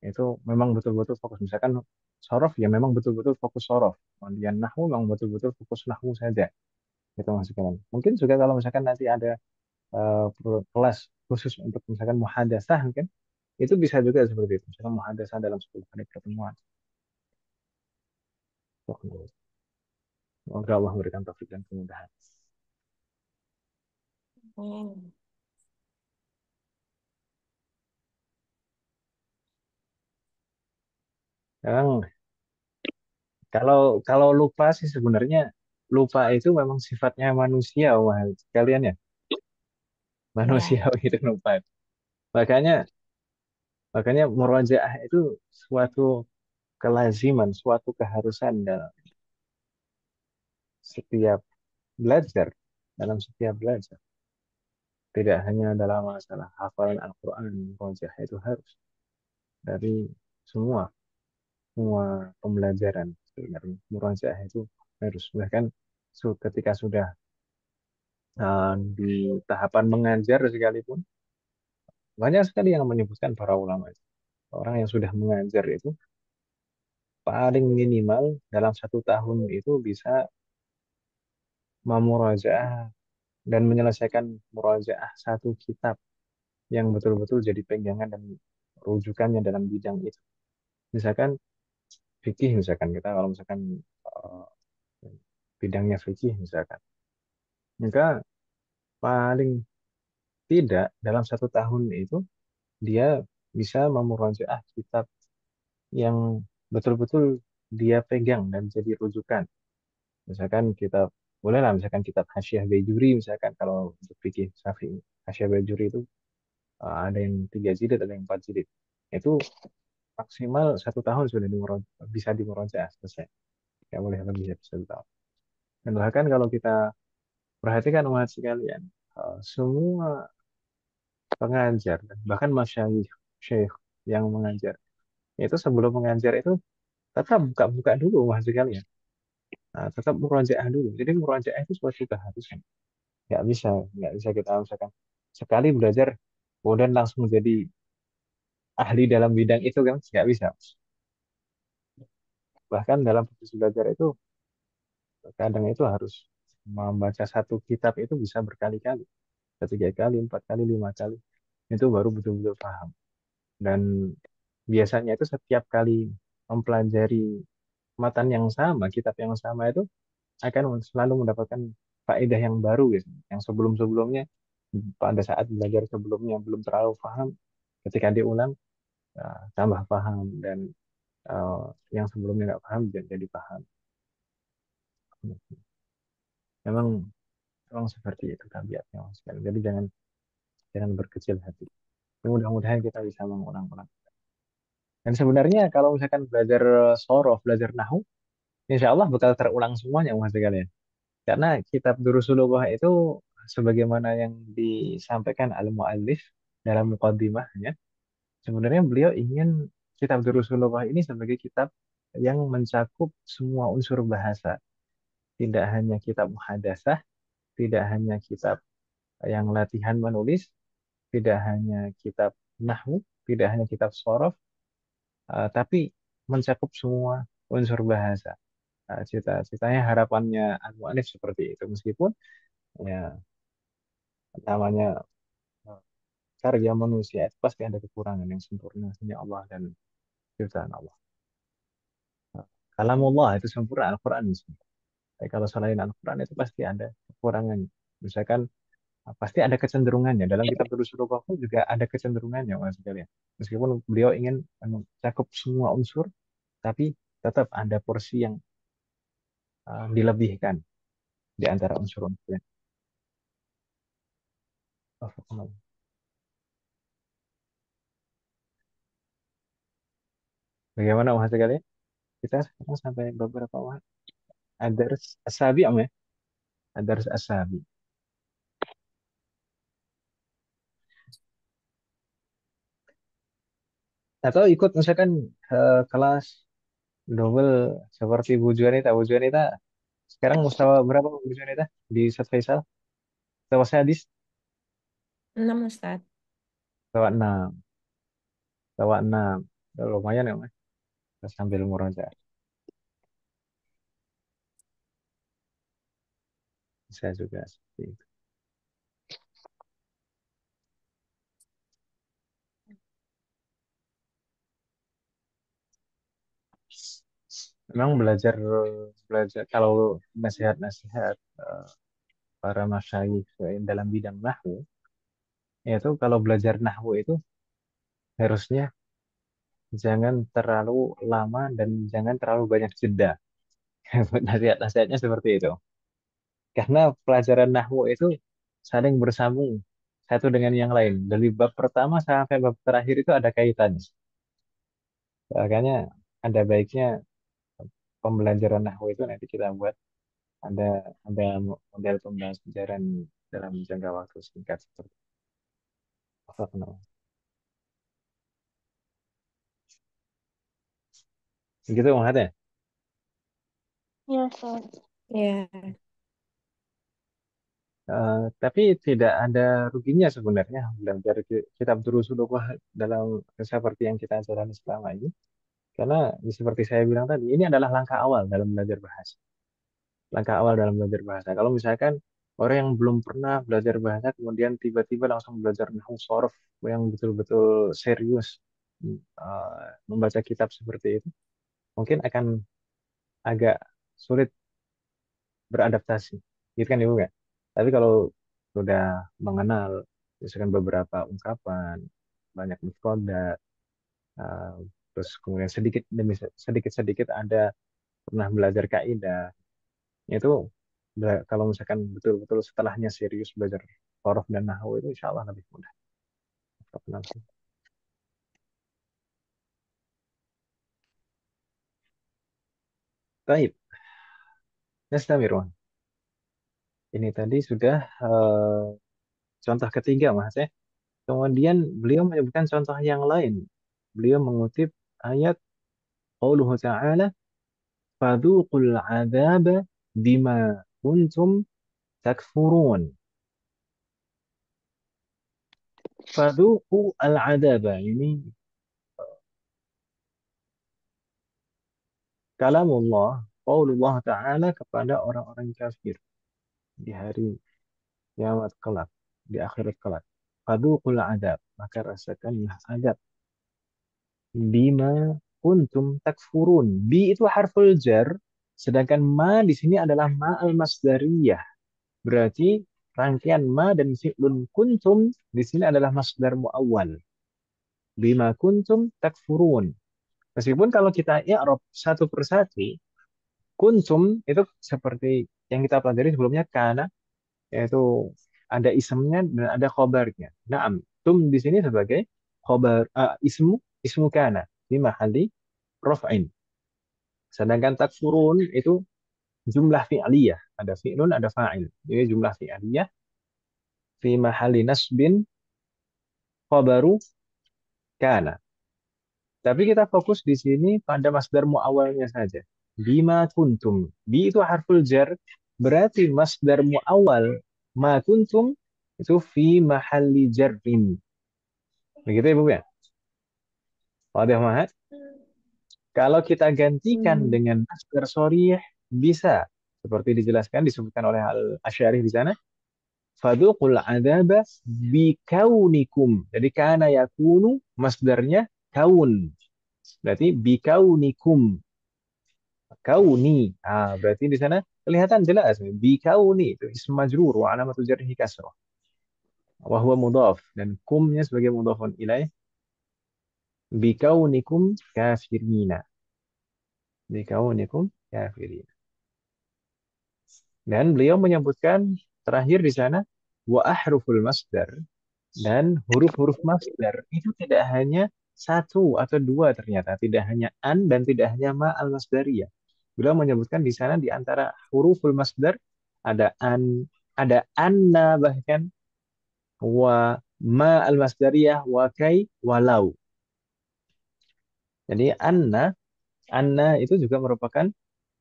itu memang betul-betul fokus. Misalkan sorof ya memang betul-betul fokus sorof. Kemudian nahwu memang betul-betul fokus nahwu saja. Itu maksudnya. Mungkin juga kalau misalkan nanti ada kelas khusus untuk misalkan muhadasah mungkin itu bisa juga seperti itu. Misalkan muhadasah dalam 10 kali pertemuan. Semoga Allah memberikan taufik dan kemudahan. Hmm. Sekarang kalau kalau lupa sih sebenarnya lupa itu memang sifatnya manusia, wah sekalian ya. Ya. Manusia itu lupa. Makanya makanya murojaah itu suatu kelaziman, suatu keharusan dalam setiap belajar, dalam setiap belajar. Tidak hanya dalam masalah hafalan Al-Quran, murojaah itu harus dari semua semua pembelajaran sebenarnya. Murojaah itu harus bahkan ketika sudah di tahapan mengajar sekalipun banyak sekali yang menyebutkan para ulama itu. Orang yang sudah mengajar itu paling minimal dalam 1 tahun itu bisa memurajaah dan menyelesaikan murajaah satu kitab yang betul-betul jadi pegangan dan rujukannya dalam bidang itu. Misalkan fikih, misalkan kita kalau misalkan eh, bidangnya fikih misalkan, maka paling tidak dalam 1 tahun itu dia bisa memurajaah kitab yang betul-betul dia pegang dan jadi rujukan. Misalkan kitab, bolehlah misalkan kitab Hasyiah Baijuri, misalkan kalau untuk fikih Syafi'i, Hasyiah Baijuri itu ada yang 3 jilid, ada yang 4 jilid. Itu maksimal 1 tahun sudah bisa dimurojaah selesai. Nggak boleh lebih dari 1 tahun. Dan bahkan kalau kita perhatikan umat sekalian, semua pengajar, bahkan masyayikh, syekh yang mengajar, itu sebelum mengajar itu tetap buka-buka dulu umat sekalian. Nah, tetap murojaah dulu. Jadi murojaah itu suatu keharusan. Nggak bisa, nggak bisa kita misalkan sekali belajar kemudian langsung jadi ahli dalam bidang itu kan nggak bisa. Bahkan dalam proses belajar itu kadang itu harus membaca satu kitab itu bisa berkali-kali, 3 kali, 4 kali, 5 kali, itu baru betul-betul paham. Dan biasanya itu setiap kali mempelajari matan yang sama, kitab yang sama itu akan selalu mendapatkan faedah yang baru gitu. Yang sebelum-sebelumnya pada saat belajar sebelumnya belum terlalu paham, ketika diulang tambah paham dan yang sebelumnya nggak paham jadi paham. Memang memang seperti itu tabiatnya Mas. Jadi jangan jangan berkecil hati. Mudah-mudahan kita bisa mengulang-ulang. Dan sebenarnya kalau misalkan belajar sorof, belajar nahu, insya Allah bakal terulang semuanya Mas sekalian. Karena kitab Durusul Lughah itu sebagaimana yang disampaikan al-muallif dalam muqaddimahnya, sebenarnya beliau ingin kitab Durusul Lughah ini sebagai kitab yang mencakup semua unsur bahasa. Tidak hanya kitab muhadatsah, tidak hanya kitab yang latihan menulis, tidak hanya kitab nahwu, tidak hanya kitab sorof, tapi mencakup semua unsur bahasa. Cita-citanya harapannya al-mu'allif seperti itu. Meskipun ya namanya eh, karya manusia itu pasti ada kekurangan yang sempurna hanya Allah dan ciptaan Allah. Kalamullah itu sempurna, Al-Quran itu sempurna. Tapi kalau selain Al-Quran itu pasti ada kekurangannya. Misalkan pasti ada kecenderungannya. Dalam kitab Durusul pun juga ada kecenderungannya, Mas sekalian. Meskipun beliau ingin mencakup semua unsur, tapi tetap ada porsi yang dilebihkan di antara unsur-unsurnya. Bagaimana Mas sekalian? Kita sekarang sampai beberapa ada asabi om ya, ada asabi. Atau ikut misalkan kelas double seperti Bu Juanita sekarang mustawa berapa Bu Juanita di Ustaz Faisal? Mustawa sadis, 6 Ustaz. mustawa 6, mustawa 6. Lumayan ya Mas, sambil murojaah. Saya juga seperti itu. Memang belajar belajar kalau nasihat-nasihat para masyayikh dalam bidang nahwu, yaitu kalau belajar nahwu itu harusnya jangan terlalu lama dan jangan terlalu banyak jeda. Nasihat-nasihatnya seperti itu. Karena pelajaran nahwu itu saling bersambung satu dengan yang lain. Dari bab pertama sampai bab terakhir itu ada kaitannya. Makanya ada baiknya pembelajaran nahwu itu nanti kita buat ada ada model pembelajaran dalam jangka waktu singkat seperti apa namanya. Begitu Mas ya. Ya, Ustaz. Ya. Tapi tidak ada ruginya sebenarnya belajar kitab Durusulullah dalam seperti yang kita jalani selama ini. Karena seperti saya bilang tadi, ini adalah langkah awal dalam belajar bahasa. Langkah awal dalam belajar bahasa. Kalau misalkan orang yang belum pernah belajar bahasa, kemudian tiba-tiba langsung belajar nahwu sorof yang betul-betul serius, membaca kitab seperti itu, mungkin akan agak sulit beradaptasi. Gitu kan Ibu nggak? Tapi kalau sudah mengenal, misalkan beberapa ungkapan, banyak mufradat, uh, terus kemudian sedikit demi sedikit-sedikit ada pernah belajar kaidah, itu kalau misalkan betul-betul setelahnya serius belajar horof dan nahwu itu insya Allah lebih mudah. Baik, Nastamir, ini tadi sudah contoh ketiga Mas ya. Kemudian beliau menyebutkan contoh yang lain. Beliau mengutip ayat qauluhu ta'ala fadhuqul adzaba bima kuntum takfurun. Fadhuqu al-adzaba ini kalamullah, qaulullah ta'ala kepada orang-orang kafir di hari kiamat kelak, di akhirat kelak. Fadhuqul adzab, maka rasakanlah azab bima kuntum takfurun. Bi itu harful jar, sedangkan ma di sini adalah ma al-masdariyah. Berarti rangkaian ma dan fi'lun kuntum di sini adalah masdar muawwal. Bima kuntum takfurun. Meskipun kalau kita i'rab satu persatu, kuntum itu seperti yang kita pelajari sebelumnya kana, yaitu ada isemnya dan ada khobarnya. Naam, tum di sini sebagai khobar, ismu kana di mahalli raf'in. Sedangkan takfurun itu jumlah fi'liyah, ada fi'lun, ada fa'il. Jadi jumlah fi'liyah fi mahalli nasbin khabaru kana. Tapi kita fokus di sini pada masdar muawalnya saja. Bima kuntum. Bi itu harful jar, berarti masdar muawal ma kuntum itu fi mahalli jarrin. Begitu ya, Bu ya? Wadah mahat. Kalau kita gantikan Hmm. dengan masdar sharih bisa seperti dijelaskan disebutkan oleh Al-Asy'ari di sana. Fadhuqul adzaba bikaunikum. Jadi kana yakunu masdarnya kaun. Berarti bikaunikum. Kauni. Berarti di sana kelihatan jelas. Bikauni itu ism majrur wa alamatu jarhi kasrah. Wa huwa mudhaf dan kumnya sebagai mudhafun ilaih. Bikaunikum kafirina. Bikaunikum kafirina. Dan beliau menyebutkan terakhir di sana wa ahruful masdar, dan huruf-huruf masdar itu tidak hanya satu atau dua, ternyata tidak hanya an dan tidak hanya ma al masdariyah. Beliau menyebutkan di sana di antara huruful masdar ada an, ada anna, bahkan wa ma al masdariyah wa kai walau. Jadi anna itu juga merupakan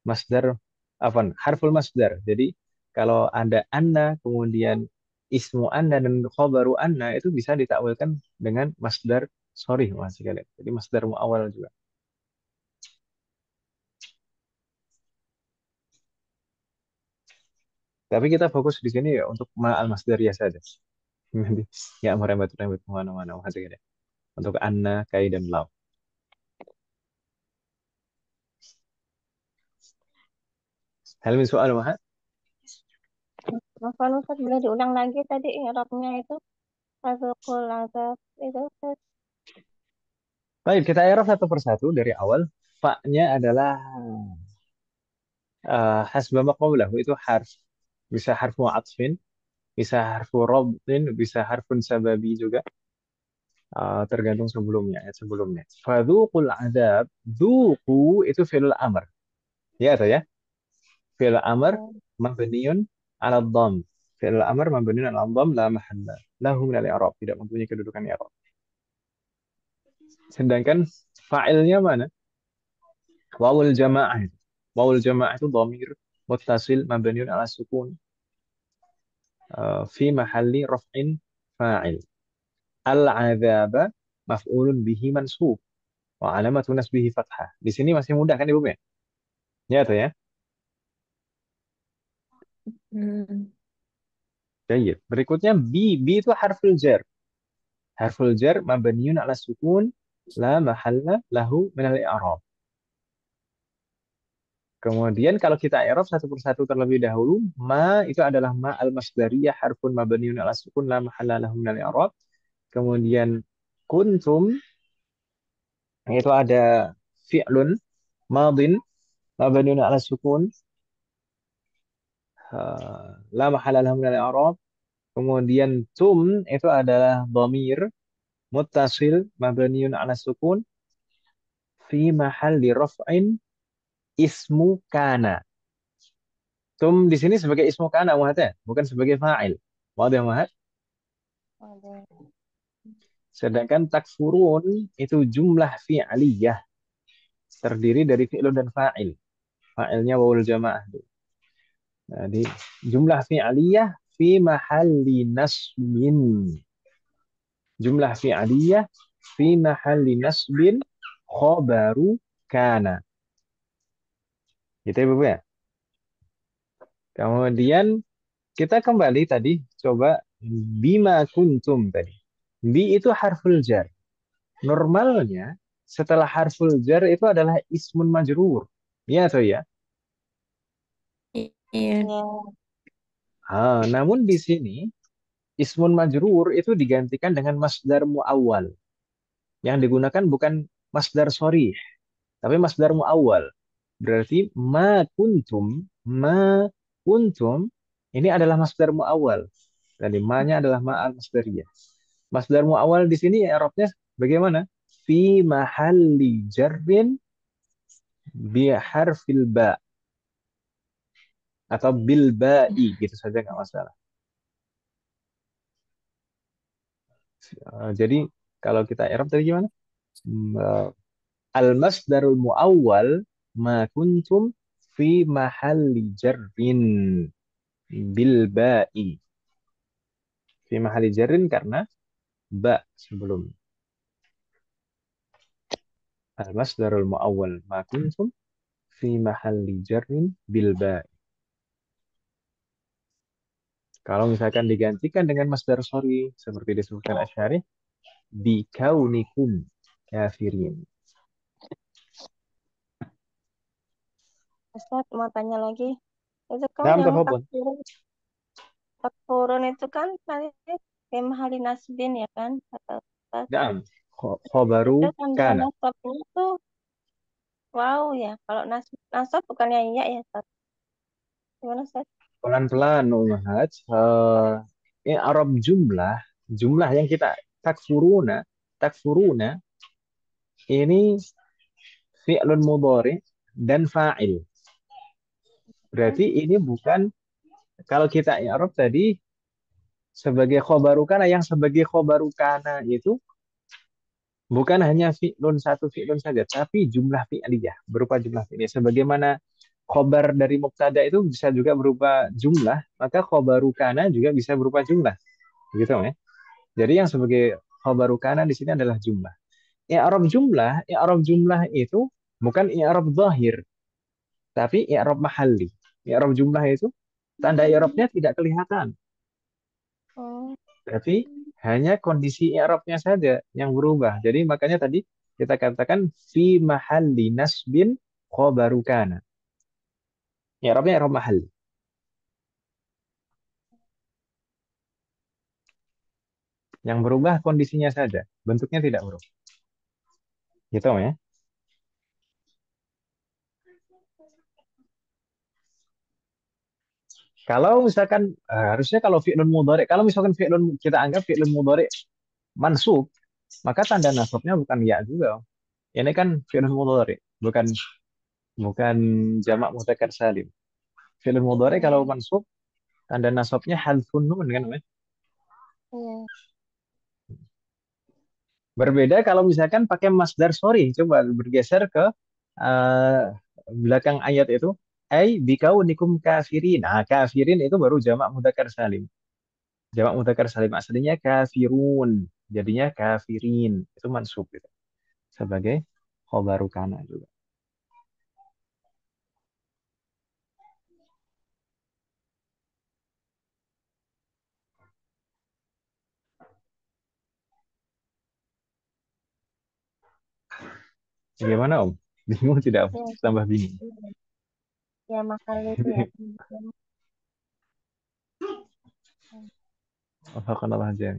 masdar, apa, harful masdar. Jadi kalau ada anna kemudian ismu anna dan khobaru anna itu bisa ditakwilkan dengan masdar sorry mas sekalian. Jadi masdar muawal juga. Tapi kita fokus di sini ya untuk ma'al masdariyah saja. Nanti nggak merembet-rembet kemana-mana mas sekalian. Untuk anna, kai dan lau. Hal min soal maha. Novel Ustaz boleh diulang lagi tadi i'rabnya itu fadzukul azab itu Ustaz. Baik, kita i'rab satu persatu dari awal. Fa-nya adalah hasba ma qablahu, itu harf. Bisa harfu atfin, bisa harfu rabtin, bisa harfun sababi juga. Tergantung sebelumnya, ayat sebelumnya. Fadzuqul azab, dzuqu itu fi'il amr. Ya atau ya? Fi'il amr mabniun 'ala dhamm. Fi'il amr mabniun 'ala dhamm la mahalla lahu min al-i'rab, tidak mempunyai kedudukan i'rab. Sedangkan fa'ilnya mana? Wawul jamaah. Wawul jamaah itu dhamir muttasil mabniun 'ala sukun fi mahalli raf'in fa'il. Al-'adzaba maf'ulun bihi mansub wa alamatu nasbihi fathah. Di sini masih mudah kan Ibu ya? Ya atau ya? Hmm. Baik. Berikutnya B. B itu harful jar. Harful jar mabniun ala sukun la mahalla lahu min al-i'rab. Kemudian kalau kita i'rab satu persatu terlebih dahulu, ma itu adalah ma al-masdariyah harfun mabniun ala sukun la mahalla lahu min al-i'rab. Kemudian kuntum itu ada fi'lun madin mabniun ala sukun la mahalla lahu min al-i'rab. Kemudian tum itu adalah dhamir muttasil mabniun ala sukun fi mahalli raf'in ismu kana. Tum di sini sebagai ismu kana Muhammad ya, bukan sebagai fa'il. Wadah Muhammad. Ada. Sedangkan takfurun itu jumlah fi'aliyah, terdiri dari fi'lun dan fa'il. Fa'ilnya wawul jamaah. Jadi jumlah fi'aliyah fi mahalli nasbin. Jumlah fi'aliyah fi mahalli nasbin khobaru kana. Gitu ya, Bu ya. Kemudian kita kembali tadi coba bima kuntum tadi. Bi itu harful jar. Normalnya setelah harful jar itu adalah ismun majrur. Ya atau ya? Iya. Ya, Namun di sini ismun majrur itu digantikan dengan masdar muawwal. Yang digunakan bukan masdar sharih, tapi masdar muawwal. Berarti ma kuntum, ma kuntum ini adalah masdar muawwal. Jadi ma-nya adalah ma'al masdariyah. Masdar muawwal di sini i'rabnya bagaimana? Fi mahalli jarrin bi harfil ba atau bil ba'i gitu saja nggak masalah. Jadi kalau kita i'rab tadi gimana? Al masdarul muawwal ma kuntum fi mahalli jarrin bil ba'i. Fi mahalli jarrin karena ba sebelum. Al masdarul muawwal ma kuntum fi mahalli jarrin bil ba'i. Kalau misalkan digantikan dengan masdar sorry seperti disebutkan Asy'ari bi kaunikum kafirin. Ustaz mau tanya lagi. Itu kan Naam yang tafadhol. takfurun itu kan tadi kemahali nasbin ya kan kata Ustaz. Naam. Khobaru Itu tanda kana. nasabnya tuh wow ya. Kalau nasab bukannya iya ya Ustaz. Gimana Ustaz? Pelan-pelan Ummahat. Arab jumlah yang kita takfuruna, takfuruna ini fi'lun mudhari dan fa'il. Berarti ini bukan kalau kita Arab tadi sebagai khobaru kana yang sebagai khobaru kana itu bukan hanya fi'lun satu fi'lun saja, tapi jumlah fi'liyah berupa jumlah fi'liyah. Sebagaimana khobar dari mubtada itu bisa juga berupa jumlah, maka khobaru kana juga bisa berupa jumlah. Gitu ya. Jadi yang sebagai khobaru kana di sini adalah jumlah. I'rab jumlah itu bukan i'rab zahir, tapi i'rab mahalli. I'rab jumlah itu tanda i'rabnya tidak kelihatan. Oh, Berarti hanya kondisi i'rabnya saja yang berubah. Jadi makanya tadi kita katakan fi mahalli nasbin khobaru kana. I'rabnya i'rab mahalli. Yang berubah kondisinya saja, bentuknya tidak berubah. Gitu ya. Kalau misalkan harusnya kalau fi'lun mudhari, kalau misalkan fi'lun kita anggap fi'lun mudhari mansub, maka tanda nasabnya bukan ya juga. Ini kan fi'lun mudhari, bukan bukan jamak mudzakkar salim. Fi'lun mudhari kalau mansub tanda nasabnya hadfun nun kan, Mas? iya. Berbeda kalau misalkan pakai masdar sorry, coba bergeser ke eh, belakang ayat itu. Bikaunikum kafirin. Nah, kafirin itu baru jamak mudzakkar salim. Jamak mudzakkar salim aslinya kafirun. Jadinya kafirin. Itu mansub gitu. Sebagai khobaru kana juga. Bagaimana Om? Bingung tidak Om? Ya, Tambah bingung. ya mahal itu ya. Alhamdulillah aja.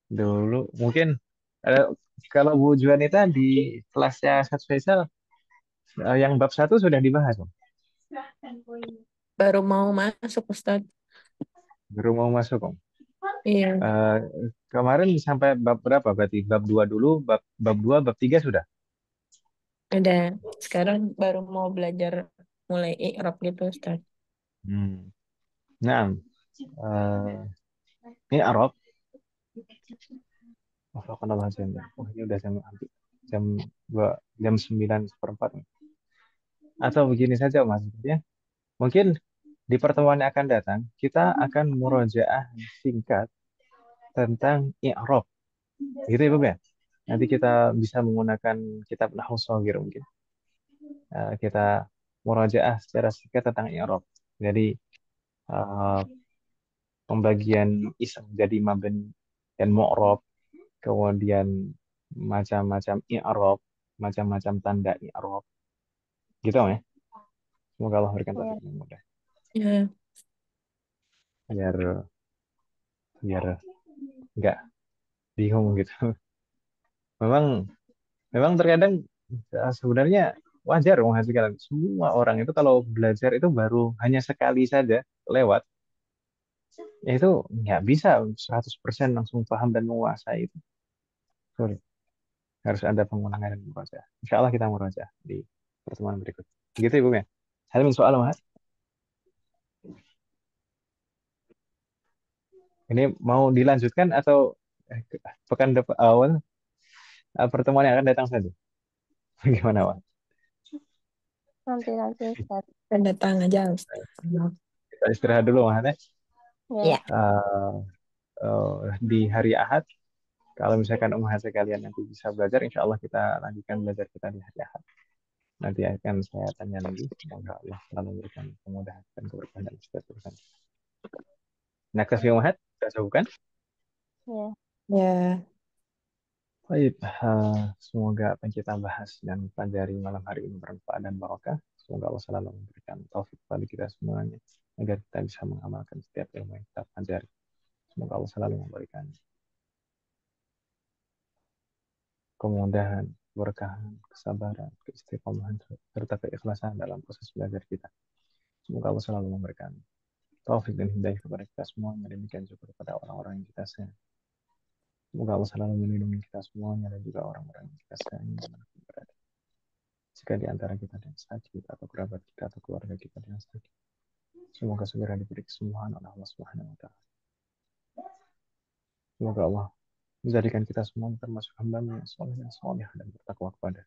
Dulu mungkin eh, kalau Bu Juanita di kelasnya Sat Faisal yang bab satu sudah dibahas Om. Baru mau masuk Ustadz. Baru mau masuk Om. Iya, Eh, Kemarin sampai bab berapa berarti? Bab 2 dulu, bab 2, bab 3 sudah. ada. Sekarang baru mau belajar mulai i'rab gitu Ustadz. Hmm. Nah, ini Arab. Alhamdulillah aja. Oh, ini udah jam jam 2, jam 9:04. Atau begini saja Mas ya. Mungkin di pertemuan yang akan datang kita akan murojaah singkat tentang i'rab. Gitu ya, Beb ya. Nanti kita bisa menggunakan kitab Nahwu Shaghir mungkin. Kita murojaah secara singkat tentang i'rab. Jadi eh, pembagian isim jadi mabni dan mu'rab, kemudian macam-macam i'rab, macam-macam tanda i'rab. Gitu ya. Semoga Allah berikan Iya. taufik yang mudah. Ya, Biar biar nggak bingung gitu. Memang memang terkadang sebenarnya wajar menghasilkan. Semua orang itu kalau belajar itu baru hanya sekali saja lewat, ya itu nggak bisa 100% langsung paham dan menguasai itu. Sorry, harus ada pengulangan dan murojaah. Insya Allah kita murojaah di pertemuan berikut. Begitu Ibu ya. Hal min soal Mas. Ini mau dilanjutkan atau pekan depan awal pertemuan yang akan datang saja? Gimana Mas? Nanti Ustaz. Dan datang aja Ustaz. Kita istirahat dulu Mas. Ya. Ya. Di hari Ahad, kalau misalkan sekalian nanti bisa belajar, insya Allah kita lanjutkan belajar kita di hari Ahad. Nanti akan saya tanya lagi. Semoga Allah selalu memberikan kemudahan dan keberkahan dan kesehatan. Nah, ke Ahad, kita coba. Ya. Ya. Baik, semoga apa yang kita bahas dan pelajari malam hari ini bermanfaat dan barokah. Semoga Allah selalu memberikan taufik pada kita semuanya agar kita bisa mengamalkan setiap ilmu yang kita pelajari. Semoga Allah selalu memberikan kemudahan, keberkahan, kesabaran, keistiqomahan, serta keikhlasan dalam proses belajar kita. Semoga Allah selalu memberikan taufik dan hidayah kepada kita semuanya, demikian juga kepada orang-orang yang kita sayang. Semoga Allah selalu melindungi kita semuanya dan juga orang-orang yang kita sayangi dimanapun berada. Jika di antara kita ada yang sakit, atau kerabat kita, atau keluarga kita ada yang sakit, semoga segera diberi kesembuhan oleh Allah Subhanahu wa Ta'ala. Semoga Allah menjadikan kita semua termasuk hamba-Nya yang soleh dan soleh dan bertakwa kepada.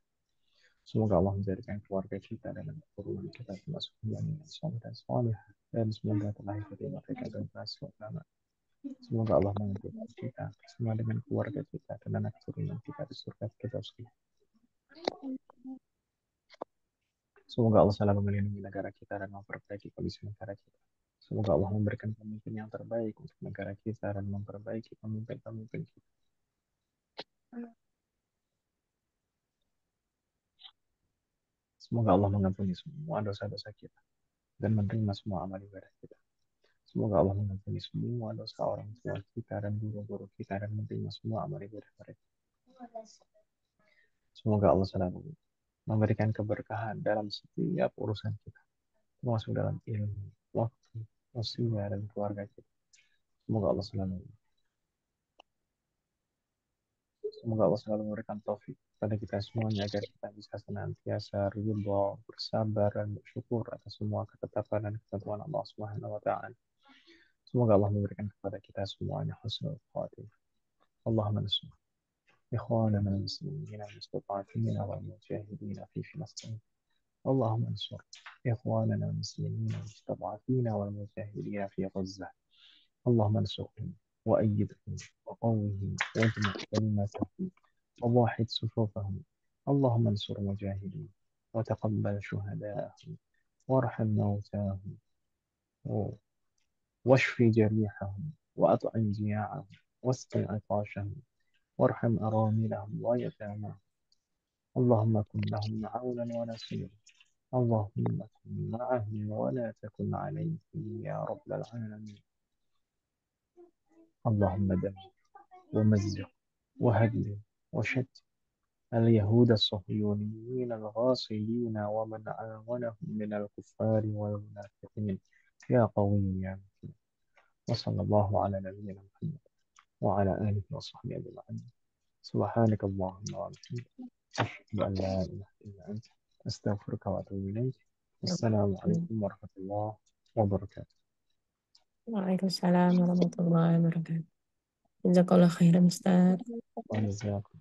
Semoga Allah menjadikan keluarga kita dan keturunan kita termasuk hamba-Nya yang soleh dan soleh, dan semoga terlahir dari mereka dan berhasil ulama. Semoga Allah mengampuni kita bersama dengan keluarga kita dan anak keturunan kita di surga kita sekalian. Semoga Allah selalu melindungi negara kita dan memperbaiki kondisi negara kita. Semoga Allah memberikan pemimpin yang terbaik untuk negara kita dan memperbaiki pemimpin-pemimpin kita. Semoga Allah mengampuni semua dosa-dosa kita dan menerima semua amal ibadah kita. Semoga Allah mengampuni semua dosa orang tua kita dan guru-guru kita dan menerima semua amal ibadah mereka. Semoga Allah selalu memberikan keberkahan dalam setiap urusan kita, termasuk dalam ilmu, waktu, usia, dan keluarga kita. Semoga Allah selalu memberikan taufik pada kita semuanya agar kita bisa senantiasa ridho, bersabar, dan bersyukur atas semua ketetapan dan ketentuan Allah Subhanahu wa Ta'ala. Semoga Allah memberikan kepada kita semuanya husnul khatimah. Allahumma nasr ikhwanana al-muslimin al-mustad'afin wal-mujahidin fi Filastin. Allahumma nasr ikhwanana al-muslimin al-mustad'afin wal-mujahidin fi Gaza. اللهم انصرهم وأيدهم وقوهم واجمع كلماتهم وواحد صفوفهم. اللهم انصر مجاهدين وتقبل شهداءهم وارحم موتاهم واشف جريحهم وأطعم جياعهم واسقي عطاشهم وارحم أراملهم ويتاماهم. اللهم كن لهم عونا ونصيرا. اللهم كن معهم ولا تكن عليهم يا رب العالمين. اللهم دمر ومزق وهدم وشتت اليهود الصهيونيين الغاصبين ومن عاونهم من الكفار والمنافقين يا قوي يا متين. وصلى الله على نبينا محمد وعلى آله وصحبه أجمعين. سبحانك اللهم وبحمدك أشهد أن لا إله إلا أنت أستغفرك وأتوب إليك. السلام عليكم ورحمة الله وبركاته. Waalaikumsalam warahmatullahi wabarakatuh. Jazakallah khairan Ustaz. وجزاكم